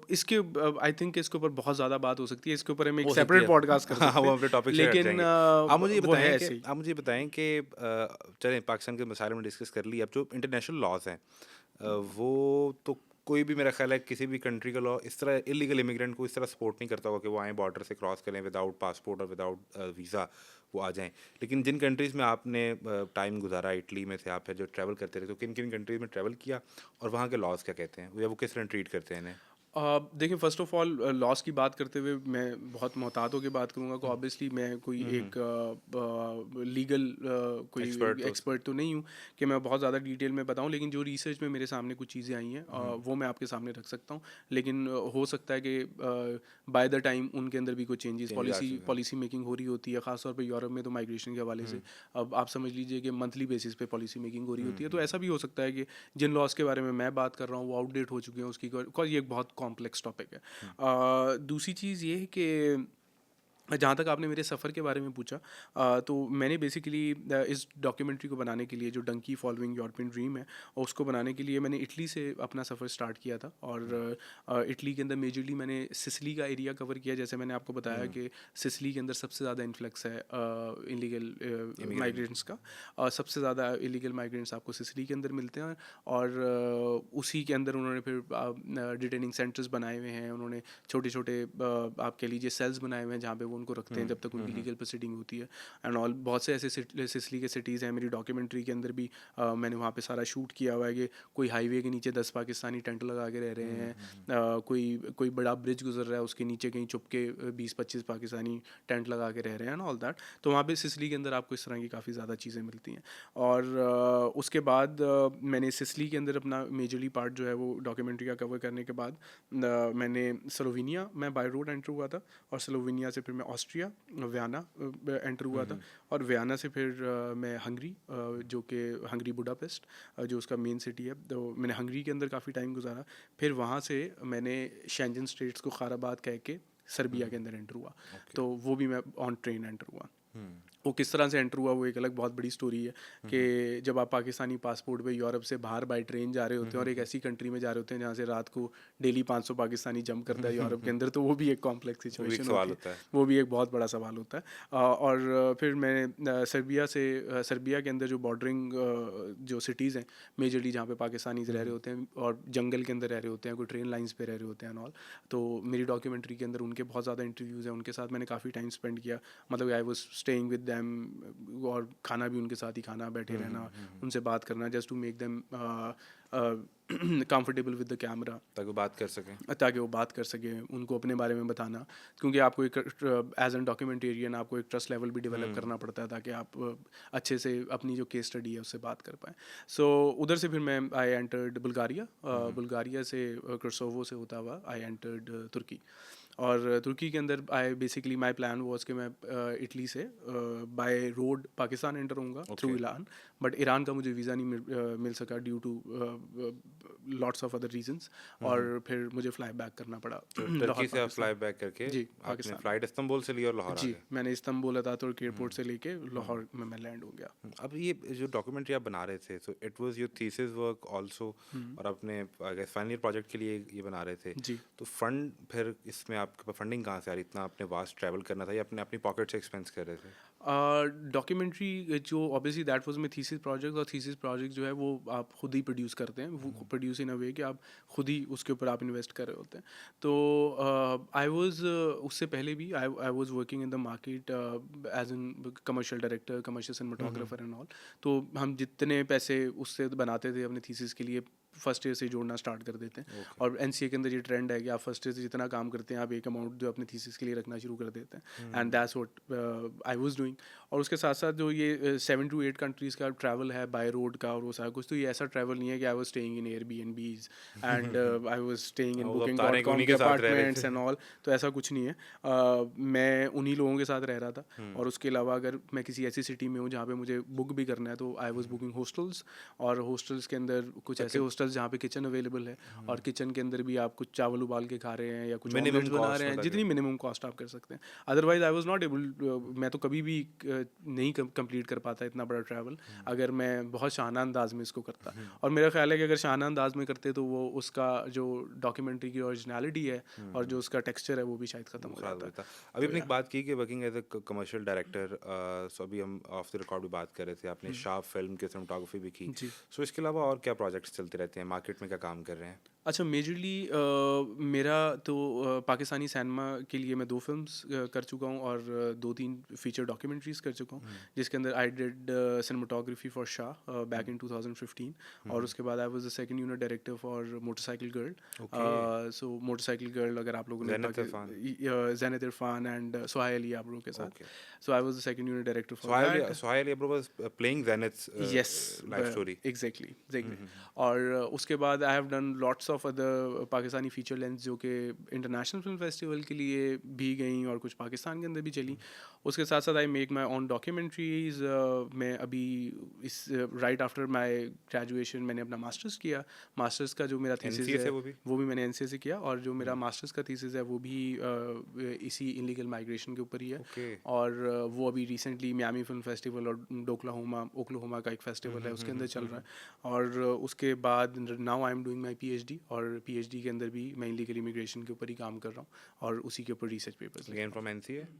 इसके आई थिंक इसके ऊपर बहुत ज़्यादा बात हो सकती है, इसके ऊपर हम एक हो सकती सेपरेट है। पॉडकास्ट कर हाँ, सकते वो हैं, अपने टॉपिक से हट लेकिन जाएँगे। आप मुझे ये वो है बताएँ कि ऐसे ही। चलें पाकिस्तान के मसाइल में डिस्कस कर लिए, अब जो इंटरनेशनल लॉज़ हैं वो तो कोई भी मेरा ख़्याल है किसी भी कंट्री का लॉ इस तरह इल्लीगल इमिग्रेंट को इस तरह सपोर्ट नहीं करता होगा कि वो आएँ बॉर्डर से क्रॉस करें विदाउट पासपोर्ट और विदाउट वीज़ा वो आ जाएँ। लेकिन जिन कंट्रीज़ में आपने टाइम गुज़ारा, इटली में थे आप, फिर जो ट्रैवल करते रहे, तो किन-किन कंट्रीज़ में ट्रैवल किया और वहाँ के लॉज़ क्या कहते हैं? या वो किस तरह ट्रीट करते हैं इन्हें? देखिए, फ़र्स्ट ऑफ़ ऑल लॉस की बात करते हुए मैं बहुत मोहतात होकर बात करूँगा कि ऑब्वियसली मैं कोई एक लीगल कोई एक्सपर्ट तो एक्सपर्ट तो नहीं हूँ कि मैं बहुत ज़्यादा डिटेल में बताऊँ, लेकिन जो रिसर्च में मेरे सामने कुछ चीज़ें आई हैं वो मैं आपके सामने रख सकता हूँ। लेकिन हो सकता है कि बाय द टाइम उनके अंदर भी कुछ चेंजेस चेंजेस आ पॉलिसी चुके हैं। पॉलिसी मेकिंग हो रही होती है, ख़ासतौर पे यूरोप में तो माइग्रेशन के हवाले से अब आप समझ लीजिए कि मंथली बेसिस पे पॉलिसी मेकिंग हो रही होती है। तो ऐसा भी हो सकता है कि जिन लॉस के बारे में मैं बात कर रहा हूँ वो आउटडेट हो चुके हैं उसकी, बिकॉज ये एक बहुत कॉम्प्लेक्स टॉपिक है। दूसरी चीज़ ये है कि जहाँ तक आपने मेरे सफ़र के बारे में पूछा, तो मैंने बेसिकली इस डॉक्यूमेंट्री को बनाने के लिए, जो डंकी फॉलोइंग यूरोपियन ड्रीम है, और उसको बनाने के लिए मैंने इटली से अपना सफ़र स्टार्ट किया था। और इटली के अंदर मेजरली मैंने सिसिली का एरिया कवर किया। जैसे मैंने आपको बताया कि सिसिली के अंदर सबसे ज़्यादा इन्फ्लक्स है इलीगल माइग्रेंट्स का, सबसे ज़्यादा इलीगल माइग्रेंट्स आपको सिसिली के अंदर मिलते हैं। और उसी के अंदर उन्होंने फिर डिटेनिंग सेंटर्स बनाए हुए हैं, उन्होंने छोटे छोटे आप कह लीजिए सेल्स बनाए हुए हैं जहाँ पे वो उनको रखते हैं जब तक उनकी लीगल प्रोसीडिंग होती है एंड ऑल। बहुत से ऐसे सिसली के सिटीज़ हैं, मेरी डॉक्यूमेंट्री के अंदर भी मैंने वहाँ पे सारा शूट किया हुआ है कि कोई हाईवे के नीचे 10 पाकिस्तानी टेंट लगा के रह रहे हैं, कोई कोई बड़ा ब्रिज गुजर रहा है उसके नीचे कहीं छुप के 20-25 पाकिस्तानी टेंट लगा के रह रहे हैं एंड ऑल दैट। तो वहाँ पे सिसली के अंदर आपको इस तरह की काफ़ी ज़्यादा चीज़ें मिलती हैं। और उसके बाद मैंने सिसली के अंदर अपना मेजरली पार्ट जो है वो डॉक्यूमेंट्री का कवर करने के बाद मैंने स्लोवेनिया में बाय रोड एंटर हुआ था, और स्लोवेनिया से फिर मैं ऑस्ट्रिया वियना एंटर हुआ था, और वियना से फिर मैं हंगरी, जो कि हंगरी बुडापेस्ट जो उसका मेन सिटी है, तो मैंने हंगरी के अंदर काफ़ी टाइम गुजारा। फिर वहाँ से मैंने शेंजन स्टेट्स को खाराबाद कह के सर्बिया के अंदर एंटर हुआ। तो वो भी मैं ऑन ट्रेन एंटर हुआ। वो किस तरह से एंटर हुआ वो एक अलग बहुत बड़ी स्टोरी है कि जब आप पाकिस्तानी पासपोर्ट पे यूरोप से बाहर बाय ट्रेन जा रहे होते हैं और एक ऐसी कंट्री में जा रहे होते हैं जहाँ से रात को डेली 500 पाकिस्तानी जंप करता है यूरोप के अंदर, तो वो भी एक कॉम्प्लेक्स वो भी एक सिचुएशन सवाल होती है, होता है। वो भी एक बहुत बड़ा सवाल होता है। और फिर मैंने सर्बिया के अंदर जो बॉर्डरिंग जो सिटीज़ हैं मेजरली जहाँ पे पाकिस्तानीज रह रहे होते हैं और जंगल के अंदर रह रहे होते हैं, कोई ट्रेन लाइंस पे रह रहे होते हैं एंड ऑल, तो मेरी डॉक्यूमेंट्री के अंदर उनके बहुत ज़्यादा इंटरव्यूज़ हैं, उनके साथ मैंने काफ़ी टाइम स्पेंड किया। मतलब I was staying with them, और खाना भी उनके साथ ही खाना, बैठे रहना, उनसे बात करना, just to make them comfortable with the camera, ताकि वो बात कर सकें। ताकि वो बात कर सकें, उनको अपने बारे में बताना, क्योंकि आपको एक एज एन डॉक्यूमेंटेरियन आपको एक ट्रस्ट लेवल भी डेवलप करना पड़ता है ताकि आप अच्छे से अपनी जो केस स्टडी है उससे बात कर पाएँ। सो उधर से फिर मैं आई एंटर्ड बुल्गारिया, बुल्गारिया से कोसोवो से होता हुआ आई एंटर्ड तुर्की। और तुर्की के अंदर I basically my plan was कि मैं इटली से बाय रोड पाकिस्तान एंटर होऊंगा थ्रू ईरान, बट ईरान का मुझे वीज़ा नहीं मिल सका due to lots of other reasons, और फिर मुझे फ्लाई बैक करना पड़ा तो लाहौर टर्की से आप पाकिस्तान। फ्लाई बैक करके जी, आपने पाकिस्तान। फ्लाइट इस्तांबुल से ली और लाहौर आ जी, गए। मैंने इस्तांबुल अतातुर्क एयरपोर्ट से लेके लाहौर में मैं लैंड हो गया। अब ये जो डॉक्यूमेंट्री आप बना रहे थे, so it was your thesis work also, और अपने I guess final year project के लिए ये बना रहे थे। जी। तो फंड फिर इसमें आपके पास फंडिंग कहाँ से आ रही? इतना आपने वास्ट ट्रैवल करना था या अपने अपनी पॉकेट से एक्सपेंस कर रहे थे? डॉक्यूमेंट्री जो obviously that was my thesis project, और थीसिस प्रोजेक्ट जो है वो आप खुद ही प्रोड्यूस करते हैं, वो प्रोड्यूस इन अ वे कि आप खुद ही उसके ऊपर आप इन्वेस्ट कर रहे होते हैं। तो आई वाज उससे पहले भी I was working in the market as an commercial director, commercial cinematographer and all. तो हम जितने पैसे उससे बनाते थे अपने थीसिस के लिए फर्स्ट ईयर से जोड़ना स्टार्ट कर देते हैं। और एनसीए के अंदर ये ट्रेंड है कि आप फर्स्ट ईयर से जितना काम करते हैं आप एक अमाउंट जो अपने थीसिस के लिए रखना शुरू कर देते हैं, and that's what I was doing. और उसके साथ साथ जो ये 7 to 8 कंट्रीज़ का ट्रैवल है बाय रोड का और वो सारा कुछ, तो ये ऐसा ट्रैवल नहीं है कि I was staying in Airbnbs and I was staying in वो बुकिंग बता रहे डॉट हैं कि कॉम उन्हीं के के साथ रह रहे अपार्टमेंट्स थे। एंड ऑल, तो ऐसा कुछ नहीं है। मैं उन्हीं लोगों के साथ रह रहा था। और उसके अलावा अगर मैं किसी ऐसी सिटी में हूँ जहाँ पे मुझे बुक भी करना है तो आई वाज बुकिंग हॉस्टल्स, और हॉस्टल्स के अंदर कुछ ऐसे हॉस्टल्स रेस्टोरेंट्स जहाँ पे किचन अवेलेबल है और किचन के अंदर भी आप कुछ चावल उबाल के खा रहे हैं या कुछ Minimum ऑमलेट्स बना cost रहे हैं, वाला जितनी मिनिमम कॉस्ट आप कर सकते हैं। Otherwise I was not able, मैं तो कभी भी नहीं कंप्लीट कर पाता इतना बड़ा ट्रैवल अगर मैं बहुत शाहाना अंदाज में इसको करता। और मेरा ख्याल है कि अगर शाहाना अंदाज में करते तो वो उसका जो डॉक्यूमेंट्री की ओरिजिनलिटी है और जो उसका टेक्सचर है वो भी शायद ख़त्म हो खराब जाता। होता। अभी तो आपने एक या बात की कि working as a commercial director, so अभी हम ऑफ द रिकॉर्ड भी बात कर रहे थे, आपने शार्प फिल्म की सिनेमाटोग्राफी भी की, जी। सो इसके अलावा और क्या प्रोजेक्ट्स चलते रहते हैं, मार्केट में क्या काम कर रहे हैं? अच्छा, मेजरली मेरा तो पाकिस्तानी सिनेमा के लिए मैं 2 फ़िल्म्स कर चुका हूँ और 2-3 फ़ीचर डॉक्यूमेंट्रीज़ कर चुका हूँ, जिसके अंदर I did cinematography for Shah back in 2015 और उसके बाद I was the second unit director for motorcycle girl. Okay. So motorcycle girl अगर आप लोगों ने ज़ैनत इरफ़ान। ज़ैनत इरफ़ान एंड सोहाई अली आबरू के साथ। Okay. So I was the second unit director for that. Sohail Abro was playing Zenith's yes, life story. Exactly. और उसके बाद I have done lots of other Pakistani feature length जो कि इंटरनेशनल फिल्म फेस्टिवल के लिए भी गई और कुछ पाकिस्तान के अंदर भी चली। उसके साथ साथ I make my on documentaries. मैं अभी इस राइट आफ्टर माई ग्रेजुएशन मैंने अपना मास्टर्स किया। मास्टर्स का जो मेरा थीसिस एनसीए है से वो भी? मैंने एनसीए से किया और जो मेरा मास्टर्स का थीसिस है वो भी इसी इलीगल माइग्रेशन के ऊपर ही है। ओके। और वो अभी रिसेंटली मियामी फिल्म फेस्टिवल और ओक्लाहोमा का एक फेस्टिवल है उसके अंदर चल रहा है। और उसके बाद now I am doing my PhD और पीएचडी के अंदर भी मैं इलीगल इमिग्रेशन के ऊपर ही काम कर रहा हूँ और उसी के ऊपर रिसर्च पेपर्स लिख अगेन रहा फ्रॉम एनसीए? हूँ।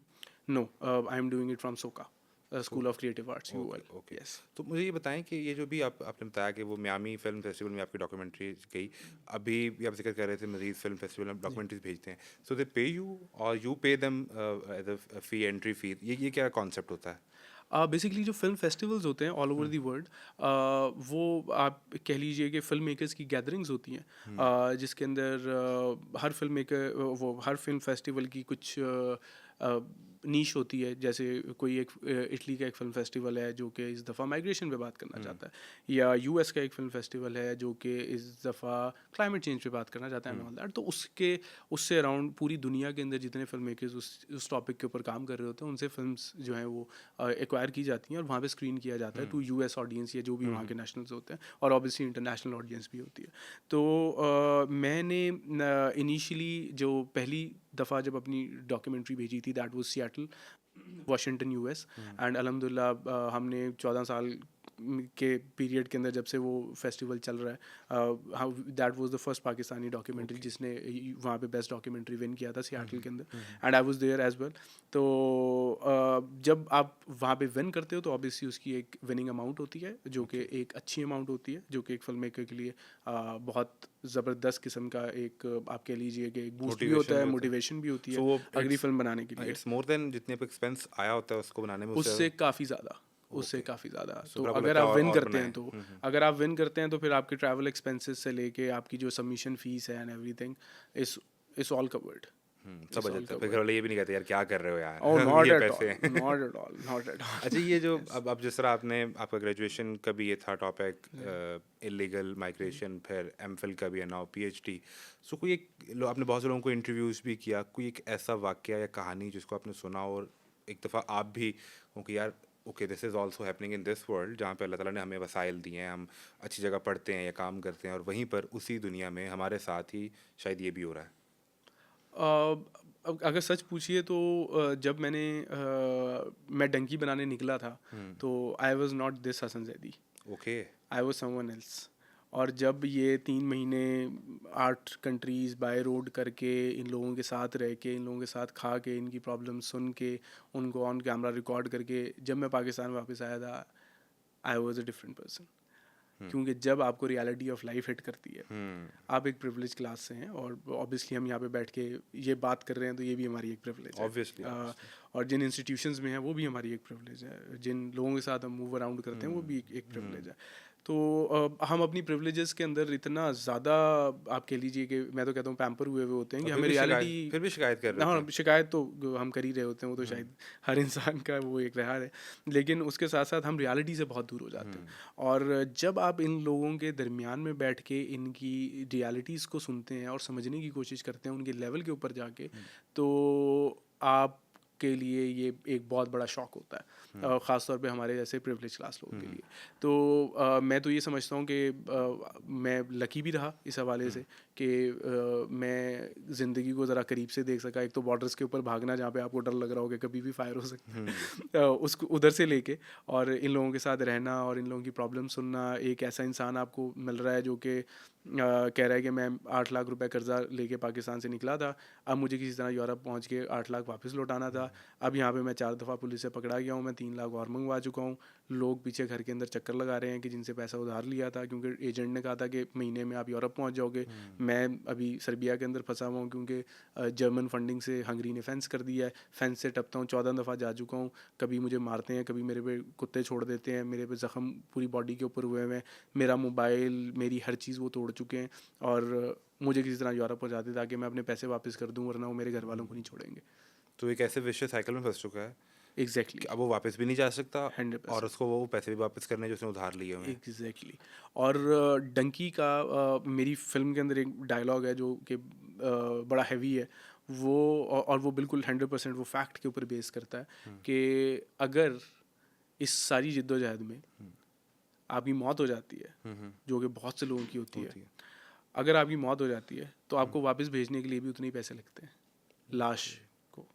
No, I am doing it from Soka school of creative arts UL. Okay. Yes. तो मुझे ये बताएं कि ये जो भी आपने बताया कि वो मियामी फिल्म फेस्टिवल में आपकी डॉक्यूमेंट्री गई, अभी भी आप जिक्र कर रहे थे मजीद फिल्म फेस्टिवल में डॉक्यूमेंट्रीज भेजते हैं, सो दे पे यू और you pay them as a fee, entry fee, ये क्या कॉन्सेप्ट होता है? बेसिकली जो फिल्म फेस्टिवल्स होते हैं ऑल ओवर दी वर्ल्ड, वो आप कह लीजिए कि फिल्म मेकर्स की गैदरिंग्स होती हैं, जिसके अंदर हर फिल्म मेकर वो हर फिल्म फेस्टिवल की कुछ नीश होती है। जैसे कोई एक इटली का एक फ़िल्म फेस्टिवल है जो कि इस दफ़ा माइग्रेशन पे बात करना चाहता है, या यूएस का एक फ़िल्म फेस्टिवल है जो कि इस दफ़ा क्लाइमेट चेंज पे बात करना चाहता है एंड ऑल दैट। तो उससे अराउंड पूरी दुनिया के अंदर जितने फिल्म मेकर्स उस टॉपिक के ऊपर काम कर रहे होते हैं उनसे फिल्म्स जो हैं वो एक्वायर की जाती हैं और वहाँ पे स्क्रीन किया जाता है टू यूएस ऑडियंस या जो भी वहाँ के नेशनल्स होते हैं, और ऑब्वियसली इंटरनेशनल ऑडियंस भी होती है। तो मैंने इनिशियली जो पहली दफ़ा जब अपनी डॉक्यूमेंट्री भेजी थी that was Seattle Washington US, and अल्हम्दुलिल्लाह हमने 14 साल के पीरियड के अंदर जब से वो फेस्टिवल चल रहा है, that was the first Pakistani documentary जिसने वहाँ पे बेस्ट डॉक्यूमेंट्री विन किया था सियाटल के अंदर, and I was there as well. तो जब आप वहाँ पे विन करते हो तो ऑब्वियसली उसकी एक विनिंग अमाउंट होती है जो कि एक अच्छी अमाउंट होती है, जो कि एक फिल्म मेकर के लिए बहुत ज़बरदस्त किस्म का एक आप कह लीजिए कि एक बूस्ट भी होता है, मोटिवेशन भी होती सो है वो अगली फिल्म बनाने के लिए। इट्स मोर देन जितने पे एक्सपेंस आया होता है उसको बनाने में, उससे काफ़ी ज़्यादा, उससे Okay. काफ़ी ज़्यादा। So तो फिर आपको अगर लगता है आप विन और करते हैं बनाएं। तो अगर आप विन करते हैं तो फिर आपके ट्रैवल एक्सपेंसेस से लेके आपकी जो सबमिशन फीस है एंड एवरीथिंग इस ऑल कवर्ड। सब बच जाता है, फिर घर वाले ये भी नहीं कहते यार क्या कर रहे हो यार ओह नॉट ये एट पैसे ऑल, हैं। Not at all, not at all. अच्छा, ये जो अब जिस तरह आपने आपका ग्रेजुएशन का भी ये था टॉपिक, इलीगल माइग्रेशन, फिर एमफिल का भी है, नाउ पीएचडी, सो कोई एक आपने बहुत से लोगों को इंटरव्यूज़ भी किया, कोई एक ऐसा वाकया या कहानी जिसको आपने सुना और एक दफ़ा आप भी हो कि यार okay this is also happening in this world, जहाँ पे अल्लाह ताला ने हमें वसाइल दिए हैं, हम अच्छी जगह पढ़ते हैं या काम करते हैं और वहीं पर उसी दुनिया में हमारे साथ ही शायद ये भी हो रहा है? अगर सच पूछिए तो जब मैं डंकी बनाने निकला था तो I was not this Hasan Zaidi, okay. I was someone else. और जब ये 3 महीने 8 कंट्रीज़ बाय रोड करके इन लोगों के साथ रह के इन लोगों के साथ खा के इनकी प्रॉब्लम सुन के उनको ऑन कैमरा रिकॉर्ड करके जब मैं पाकिस्तान वापस आया था, I was a different person. क्योंकि जब आपको रियलिटी ऑफ लाइफ हिट करती है, आप एक प्रिविलेज क्लास से हैं और ऑब्वियसली हम यहाँ पे बैठ के ये बात कर रहे हैं तो ये भी हमारी एक प्रिविलेज है। Obviously. और जिन इंस्टीट्यूशंस में हैं वो भी हमारी एक प्रिविलेज है, जिन लोगों के साथ हम मूव अराउंड करते हैं वो भी एक प्रिविलेज है। तो हम अपनी प्रिविलेजेस के अंदर इतना ज़्यादा आप कह लीजिए कि मैं तो कहता हूँ पैम्पर हुए हुए होते हैं कि और हमें रियलिटी, फिर भी शिकायत कर रहे हाँ थे? शिकायत तो हम कर ही रहे होते हैं, वो तो शायद हर इंसान का वो एक रहा है, लेकिन उसके साथ साथ हम रियलिटी से बहुत दूर हो जाते हैं। और जब आप इन लोगों के दरमियान में बैठ के इनकी रियलिटीज़ को सुनते हैं और समझने की कोशिश करते हैं उनके लेवल के ऊपर जाके, तो आप के लिए ये एक बहुत बड़ा शॉक होता है, ख़ास तौर पे हमारे जैसे प्रिविलेज क्लास लोगों के लिए। तो मैं तो ये समझता हूँ कि मैं लकी भी रहा इस हवाले से कि मैं ज़िंदगी को ज़रा करीब से देख सका। एक तो बॉर्डर्स के ऊपर भागना जहाँ पे आपको डर लग रहा हो कि कभी भी फायर हो सकता है, उसको उधर से लेके, और इन लोगों के साथ रहना और इन लोगों की प्रॉब्लम सुनना। एक ऐसा इंसान आपको मिल रहा है जो कि कह रहा है कि मैं 8 लाख रुपए कर्जा लेके पाकिस्तान से निकला था, अब मुझे किसी तरह यूरोप पहुंच के 8 लाख वापस लौटाना था। अब यहाँ पे मैं 4 दफ़ा पुलिस से पकड़ा गया हूँ, मैं 3 लाख और मंगवा चुका हूँ। लोग पीछे घर के अंदर चक्कर लगा रहे हैं कि जिनसे पैसा उधार लिया था, क्योंकि एजेंट ने कहा था कि महीने में आप यूरोप पहुँच जाओगे। मैं अभी सर्बिया के अंदर फंसा हुआ हूँ क्योंकि जर्मन फंडिंग से हंगरी ने फेंस कर दिया है। फेंस से टपता हूँ, 14 दफ़ा जा चुका हूँ। कभी मुझे मारते हैं, कभी मेरे पे कुत्ते छोड़ देते हैं, मेरे पे ज़ख्म पूरी बॉडी के ऊपर हुए हैं, मेरा मोबाइल, मेरी हर चीज़ वो तोड़ चुके हैं, और मुझे किसी तरह यूरोप पहुँचाते ताकि मैं अपने पैसे वापस कर दूँ, वरना वो मेरे घर वालों को नहीं छोड़ेंगे। तो एक ऐसे विशेष साइकिल में फंस चुका है एग्जैक्टली कि अब वो वापस भी नहीं जा सकता, और 100%। उसको वो पैसे भी वापस करने जो उसने उधार लिए हुए हैं। एग्जैक्टली और डंकी का मेरी फिल्म के अंदर एक डायलॉग है जो कि बड़ा हैवी है वो, और वो बिल्कुल 100% वो फैक्ट के ऊपर बेस करता है कि अगर इस सारी जिद्दोजहद में आपकी मौत हो जाती है, जो कि बहुत से लोगों की होती है, अगर आपकी मौत हो जाती है तो आपको वापस भेजने के लिए भी उतने ही पैसे लगते हैं लाश को,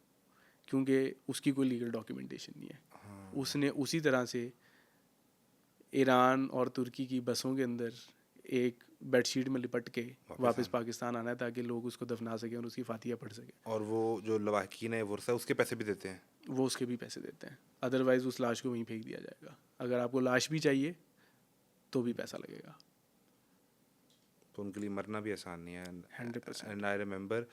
क्योंकि उसकी कोई लीगल डॉक्यूमेंटेशन नहीं है। उसने उसी तरह से ईरान और तुर्की की बसों के अंदर एक बेडशीट में लिपट के वापस पाकिस्तान आना है ताकि लोग उसको दफना सकें और उसकी फातिया पढ़ सकें। और वो जो लवाहकीन है वो उसके पैसे भी देते हैं। वो उसके भी पैसे देते हैं, अदरवाइज़ उस लाश को वहीं फेंक दिया जाएगा। अगर आपको लाश भी चाहिए तो भी पैसा लगेगा। तो उनके लिए मरना भी आसान नहीं है। 100%। एंड आई रिमेंबर,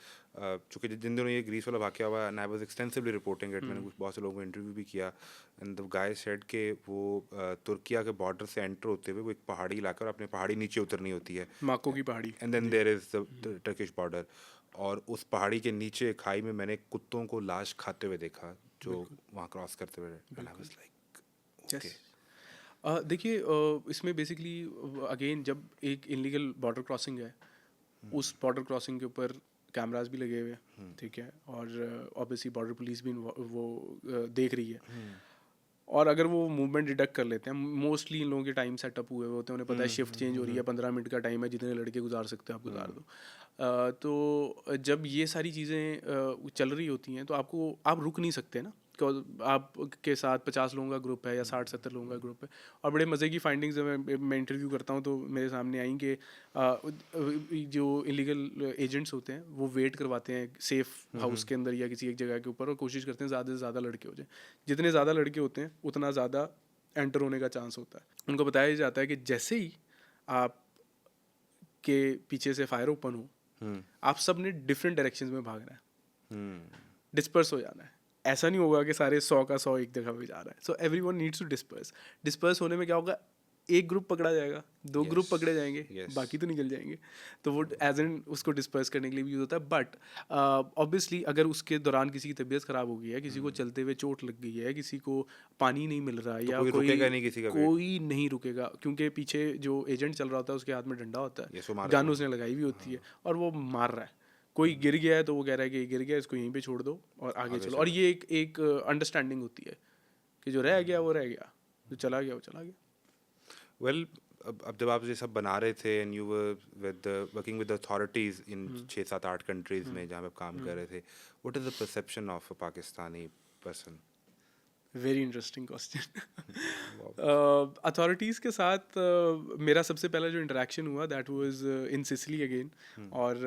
चूँकि जिन दिनों ये ग्रीस वाला वाक़या हुआ, and I was extensively reporting it, मैंने कुछ बहुत से लोगों को इंटरव्यू भी किया, एंड द गाय सेड के वो तुर्किया के बॉर्डर से एंटर होते हुए वो एक पहाड़ी इलाका, और अपने पहाड़ी नीचे उतरनी होती है, माको की पहाड़ी। And then there is the Turkish border, और उस पहाड़ी के नीचे खाई में मैंने कुत्तों को लाश खाते हुए देखा जो वहाँ क्रॉस करते हुए, and I was like okay. देखिए इसमें बेसिकली अगेन जब एक इलीगल बॉर्डर क्रॉसिंग है, उस बॉर्डर क्रॉसिंग के ऊपर कैमरास भी लगे हुए हैं, ठीक है, और ऑब्वियसली बॉर्डर पुलिस भी वो देख रही है। और अगर वो मूवमेंट डिडक्ट कर लेते हैं, मोस्टली इन लोगों के टाइम सेटअप हुए होते हैं, उन्हें पता है शिफ्ट चेंज हो रही है, 15 मिनट का टाइम है, जितने लड़के गुजार सकते हो आप गुजार दो। तो जब ये सारी चीज़ें चल रही होती हैं तो आप रुक नहीं सकते ना, आपके साथ 50 लोगों का ग्रुप है या 60-70 लोगों का ग्रुप है। और बड़े मज़े की फाइंडिंग्स मैं इंटरव्यू करता हूँ तो मेरे सामने आई कि जो इलीगल एजेंट्स होते हैं वो वेट करवाते हैं सेफ हाउस के अंदर या किसी एक जगह के ऊपर, और कोशिश करते हैं ज़्यादा से ज़्यादा लड़के हो जाएं। जितने ज़्यादा लड़के होते हैं उतना ज़्यादा एंटर होने का चांस होता है। उनको बताया जाता है कि जैसे ही आप के पीछे से फायर ओपन हो, आप सब ने डिफरेंट डायरेक्शंस में भागना है, डिस्पर्स हो जाना है। ऐसा नहीं होगा कि सारे 100 का 100 एक जगह पे जा रहा है। So everyone needs to disperse. Disperse होने में क्या होगा, एक ग्रुप पकड़ा जाएगा, 2 ग्रुप पकड़े जाएंगे, बाकी तो निकल जाएंगे। तो वो एज एन उसको डिस्पर्स करने के लिए भी यूज़ होता है। बट ऑब्वियसली अगर उसके दौरान किसी की तबीयत ख़राब हो गई है, किसी को चलते हुए चोट लग गई है, किसी को पानी नहीं मिल रहा है, तो या कोई रुकेगा नहीं किसी का वेट। कोई नहीं रुकेगा, क्योंकि पीछे जो एजेंट चल रहा होता है उसके हाथ में डंडा होता Yes, वो है, मार गन देगा। उसने लगाई हुई होती है, और वो मार रहा है। कोई गिर गया है तो वो कह रहा है कि ये गिर गया, इसको यहीं पे छोड़ दो और आगे चलो। और ये एक अंडरस्टैंडिंग होती है कि जो रह गया वो रह गया, जो चला गया वो चला गया। वेल, अब जब आप ये सब बना रहे थे, and you were with working with authorities in 6-7-8 countries में जहाँ पे आप काम कर रहे थे, what is the perception of a Pakistani person? Very interesting question. Authorities के साथ मेरा सबसे पहला जो इंटरेक्शन हुआ that was in Sicily again. और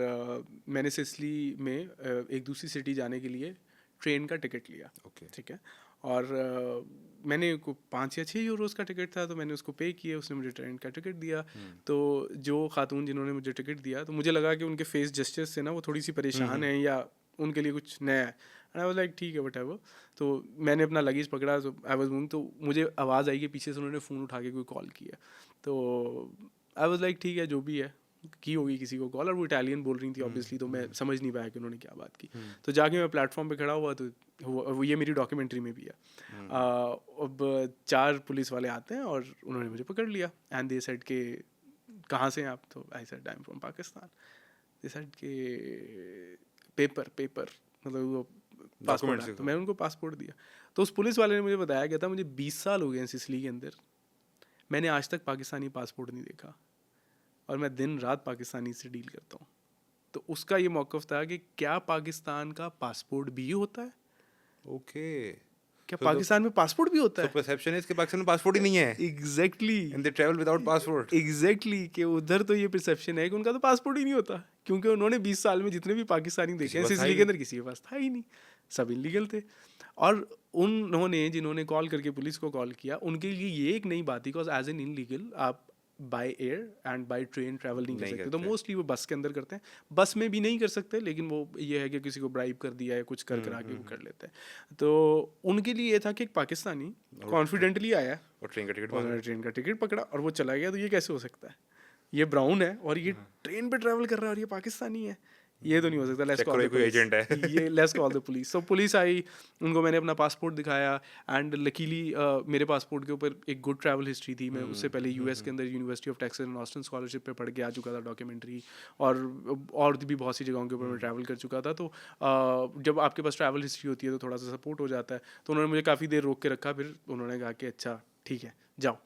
मैंने सिसली में एक दूसरी सिटी जाने के लिए ट्रेन का टिकट लिया, ठीक है। और मैंने 5 या 6 यूरोज़ का टिकट था, तो मैंने उसको पे किया, उसने मुझे ट्रेन का टिकट दिया। तो जो खातून जिन्होंने मुझे टिकट दिया, तो मुझे लगा कि उनके फेस जेस्चर्स से ना वो थोड़ी सी परेशान है या उनके लिए कुछ नया है। एंड आई वाज लाइक ठीक है व्हाटएवर। तो मैंने अपना लगेज पकड़ा, तो आई वाज मूविंग, तो मुझे आवाज़ आई कि पीछे से उन्होंने फ़ोन उठा के कोई कॉल किया। तो आई वाज लाइक ठीक है जो भी है, की होगी किसी को कॉल, और वो इटालियन बोल रही थी ऑब्वियसली, तो मैं समझ नहीं पाया कि उन्होंने क्या बात की। तो जाके मैं प्लेटफॉर्म पे खड़ा हुआ, तो वो ये मेरी डॉक्यूमेंट्री में भी है। अब 4 पुलिस वाले आते हैं और उन्होंने मुझे पकड़ लिया, एंड दे सेड के कहाँ से हैं आप? तो I said I am from Pakistan. They said के पेपर मतलब वो पासपोर्ट Documents तो मैंने उनको पासपोर्ट दिया। तो उस पुलिस वाले ने मुझे बताया गया था, मुझे 20 साल हो गए हैं सिसिली के अंदर, मैंने आज तक पाकिस्तानी पासपोर्ट नहीं देखा, और मैं दिन रात पाकिस्तानी से डील करता हूँ। तो उसका ये मौक़िफ़ था कि क्या पाकिस्तान का पासपोर्ट भी होता है? ओके। क्या So पाकिस्तान में पासपोर्ट भी होता so है? perception is कि पाकिस्तान में पासपोर्ट ही नहीं है exactly and they travel without passport. Exactly कि उधर तो ये परसेप्शन है कि उनका तो पासपोर्ट ही नहीं होता, क्योंकि उन्होंने 20 साल में जितने भी पाकिस्तानी देखे किसी हैं के पास था ही सिसिली के नहीं। अंदर, किसी के पास था ही नहीं, सब इलीगल थे। और उन्होंने जिन्होंने कॉल करके पुलिस को कॉल किया, उनके लिए ये एक नई बात थी, बिकॉज एज एन इनलीगल आप by air and by train travel नहीं कर नहीं सकते, तो करते। मोस्टली वो बस के अंदर करते हैं, बस में भी नहीं कर सकते, लेकिन वो ये है कि किसी को ब्राइब कर दिया है, कुछ कर करा के वो कर लेते हैं। तो उनके लिए ये था कि एक पाकिस्तानी कॉन्फिडेंटली आया और ट्रेन का टिकट और मांग उन्होंने रहे ट्रेन का टिकट पकड़ा और वो चला गया। तो ये कैसे हो सकता है? ये ब्राउन है और ये ट्रेन पे ट्रैवल कर रहा है और ये पाकिस्तानी है, ये तो नहीं हो सकता। लेट्स चेक कॉल करो द ये कोई पुलिस, एजेंट है। ये let's call the police. So police आई, उनको मैंने अपना पासपोर्ट दिखाया, एंड लकीली मेरे पासपोर्ट के ऊपर एक गुड ट्रैवल हिस्ट्री थी। मैं उससे पहले यूएस के अंदर university of Texas and Austin scholarship पे पढ़ के आ चुका था, डॉक्यूमेंट्री, और भी बहुत सी जगहों के ऊपर मैं ट्रैवल कर चुका था। तो जब आपके पास ट्रैवल हिस्ट्री होती है तो थोड़ा सा सपोर्ट हो जाता है। तो उन्होंने मुझे काफ़ी देर रोक के रखा, फिर उन्होंने कहा कि अच्छा ठीक है जाओ।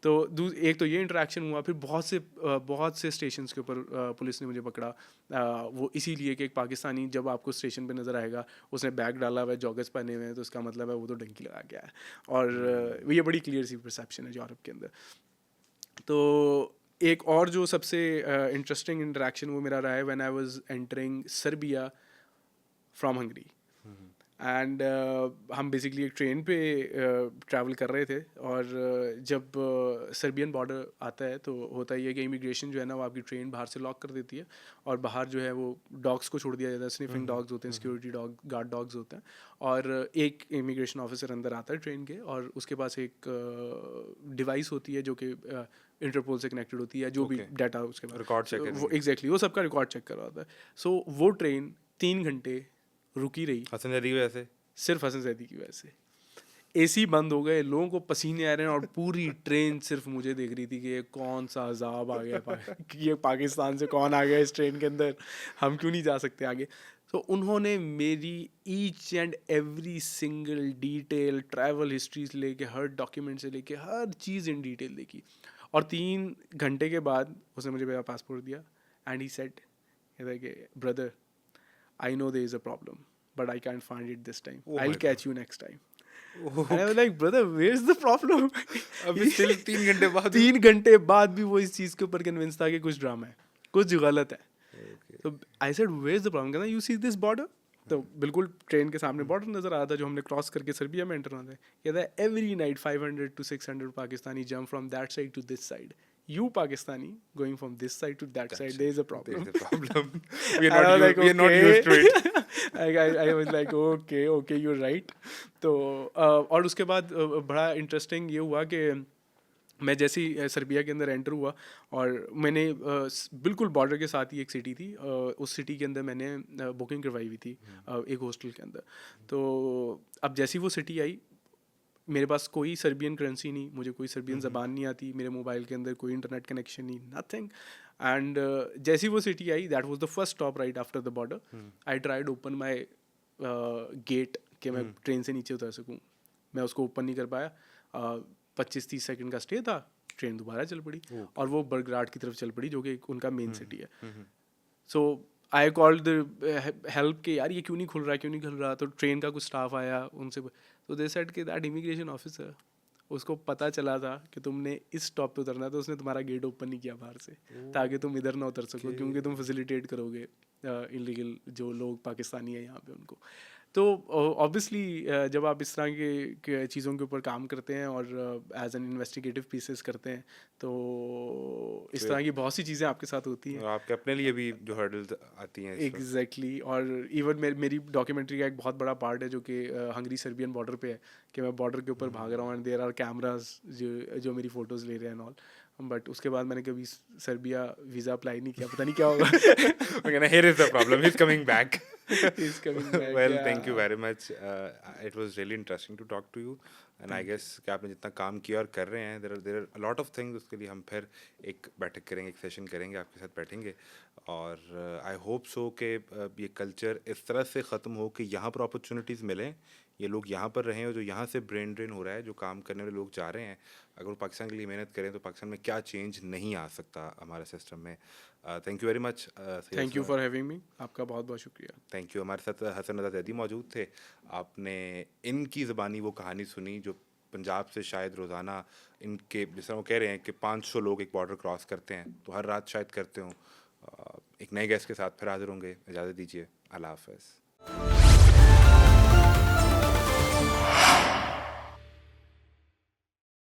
तो एक तो ये इंटरेक्शन हुआ, फिर बहुत से स्टेशंस के ऊपर पुलिस ने मुझे पकड़ा, वो इसीलिए कि एक पाकिस्तानी जब आपको स्टेशन पे नज़र आएगा, उसने बैग डाला हुआ है, जॉगर्स पहने हुए हैं, तो उसका मतलब है वो तो डंकी लगा के आया है। और ये बड़ी क्लियर सी परसेप्शन है यूरोप के अंदर। तो एक और जो सबसे इंटरेस्टिंग इंटरेक्शन वो मेरा रहा है when I was entering Serbia from Hungary. And हम बेसिकली एक ट्रेन पे ट्रैवल कर रहे थे, और जब सर्बियन बॉर्डर आता है तो होता ही है कि इमिग्रेशन जो है ना वो आपकी ट्रेन बाहर से लॉक कर देती है, और बाहर जो है वो डॉग्स को छोड़ दिया जाता है, स्निफिंग डॉग्स होते हैं, सिक्योरिटी डॉग, गार्ड डॉग्स होते हैं, और एक इमिग्रेशन ऑफिसर अंदर आता है ट्रेन के, और उसके पास एक डिवाइस होती है जो कि इंटरपोल से कनेक्टेड होती है, जो भी Okay. डाटा उसके पास रिकॉर्ड चेक वो एग्जैक्टली वो सबका रिकॉर्ड चेक कर रहा होता है। सो वो ट्रेन 3 घंटे रुकी रही, हसन जरी वैसे सिर्फ हसन जैदी की वजह से। एसी बंद हो गए, लोगों को पसीने आ रहे हैं, और पूरी ट्रेन सिर्फ मुझे देख रही थी कि ये कौन सा अजाब आ गया कि ये पाकिस्तान से कौन आ गया इस ट्रेन के अंदर, हम क्यों नहीं जा सकते आगे। तो उन्होंने मेरी each and every single detail, travel history से लेके हर डॉक्यूमेंट से लेके हर चीज़ इन डिटेल देखी, और 3 घंटे के बाद उसने मुझे मेरा पासपोर्ट दिया, एंड ही सेड कि brother, I know there is a problem, but I can't find it this time. Oh I'll my catch you next time. God. And I was like, brother, where's the problem? अभी still 3 घंटे बाद 3 घंटे बाद भी वो इस चीज़ के ऊपर कन्विंस था कि कुछ ड्रामा है, कुछ गलत है। तो I said where's the problem? कहना you see this border? तो बिल्कुल ट्रेन के सामने बॉर्डर नज़र आ रहा था जो हमने क्रॉस करके सर्बिया में एंटर होना था। कहता है every night 500 to 600 Pakistani jump from that side to this side. You Pakistani going from this side to that side, there is a problem. There's a problem. We And I was like, we are not used to it. I was like, okay, you're right. तो और उसके बाद बड़ा interesting ये हुआ कि मैं जैसे ही सर्बिया के अंदर एंटर हुआ, और मैंने बिल्कुल बॉर्डर के साथ ही एक सिटी थी, उस सिटी के अंदर मैंने बुकिंग करवाई हुई थी एक हॉस्टल के अंदर। तो अब जैसी वो सिटी आई, मेरे पास कोई सर्बियन करेंसी नहीं, मुझे कोई सर्बियन ज़बान नहीं आती, मेरे मोबाइल के अंदर कोई इंटरनेट कनेक्शन नहीं, नथिंग। एंड जैसी वो सिटी आई, that was the first stop right after the border. I tried open my gate कि मैं ट्रेन से नीचे उतर सकूँ, मैं उसको ओपन नहीं कर पाया। 25-30 सेकंड का स्टे था, ट्रेन दोबारा चल पड़ी, और वो बर्गराट की तरफ चल पड़ी जो कि उनका मेन सिटी है। सो आई कॉल्ड द हेल्प कि यार ये क्यों नहीं खुल रहा। तो ट्रेन का कुछ स्टाफ आया, उनसे तो दे सेड कि दैट इमिग्रेशन ऑफिसर, उसको पता चला था कि तुमने इस स्टॉप पे उतरना है, तो उसने तुम्हारा गेट ओपन नहीं किया बाहर से, ताकि तुम इधर ना उतर सको, क्योंकि तुम फैसिलिटेट करोगे इलीगल जो लोग पाकिस्तानी है यहाँ पे उनको। तो ऑब्वियसली जब आप इस तरह के चीज़ों के ऊपर काम करते हैं और एज एन इन्वेस्टिगेटिव पीसेस करते हैं, तो इस तरह की बहुत सी चीज़ें आपके साथ होती हैं। और आपके अपने लिए भी जो हर्डल्स आती हैं एग्जैक्टली और इवन मेरी डॉक्यूमेंट्री का एक बहुत बड़ा पार्ट है जो कि हंगरी सर्बियन बॉर्डर पे है, कि मैं बॉर्डर के ऊपर भाग रहा हूँ, एंड देयर आर कैमराज जो मेरी फ़ोटोज़ ले रहे हैं ऑल। बट उसके बाद मैंने कभी सर्बिया वीज़ा अप्लाई नहीं किया, पता नहीं क्या होगा। here is the problem, he's coming back. He's coming back, Well, yeah. thank you very much. It was really interesting to talk to you. And I guess कि आपने जितना काम किया और कर रहे हैं, there are a lot of things, उसके लिए हम फिर एक बैठक करेंगे, एक सेशन करेंगे, आपके साथ बैठेंगे। और आई होप सो कि ये कल्चर इस तरह से ख़त्म हो कि यहाँ पर अपॉर्चुनिटीज़ मिलें, ये लोग यहाँ पर रहें, और जो यहाँ से ब्रेन ड्रेन हो रहा है, जो काम करने वाले लोग जा रहे हैं, अगर वो पाकिस्तान के लिए मेहनत करें तो पाकिस्तान में क्या चेंज नहीं आ सकता हमारे सिस्टम में। Thank you very much Syed thank you sir. For having मी, आपका बहुत बहुत शुक्रिया। Thank you. हमारे साथ हसन रज़ा ज़ैदी मौजूद थे। आपने इनकी ज़बानी वो कहानी सुनी जो पंजाब से शायद रोज़ाना इनके, जैसा वो कह रहे हैं कि 500 लोग एक बॉर्डर क्रॉस करते हैं, तो हर रात शायद करते हों। एक नए गेस्ट के साथ फिर हाज़िर होंगे। इजाज़त दीजिए। अल्लाह हाफ़िज़।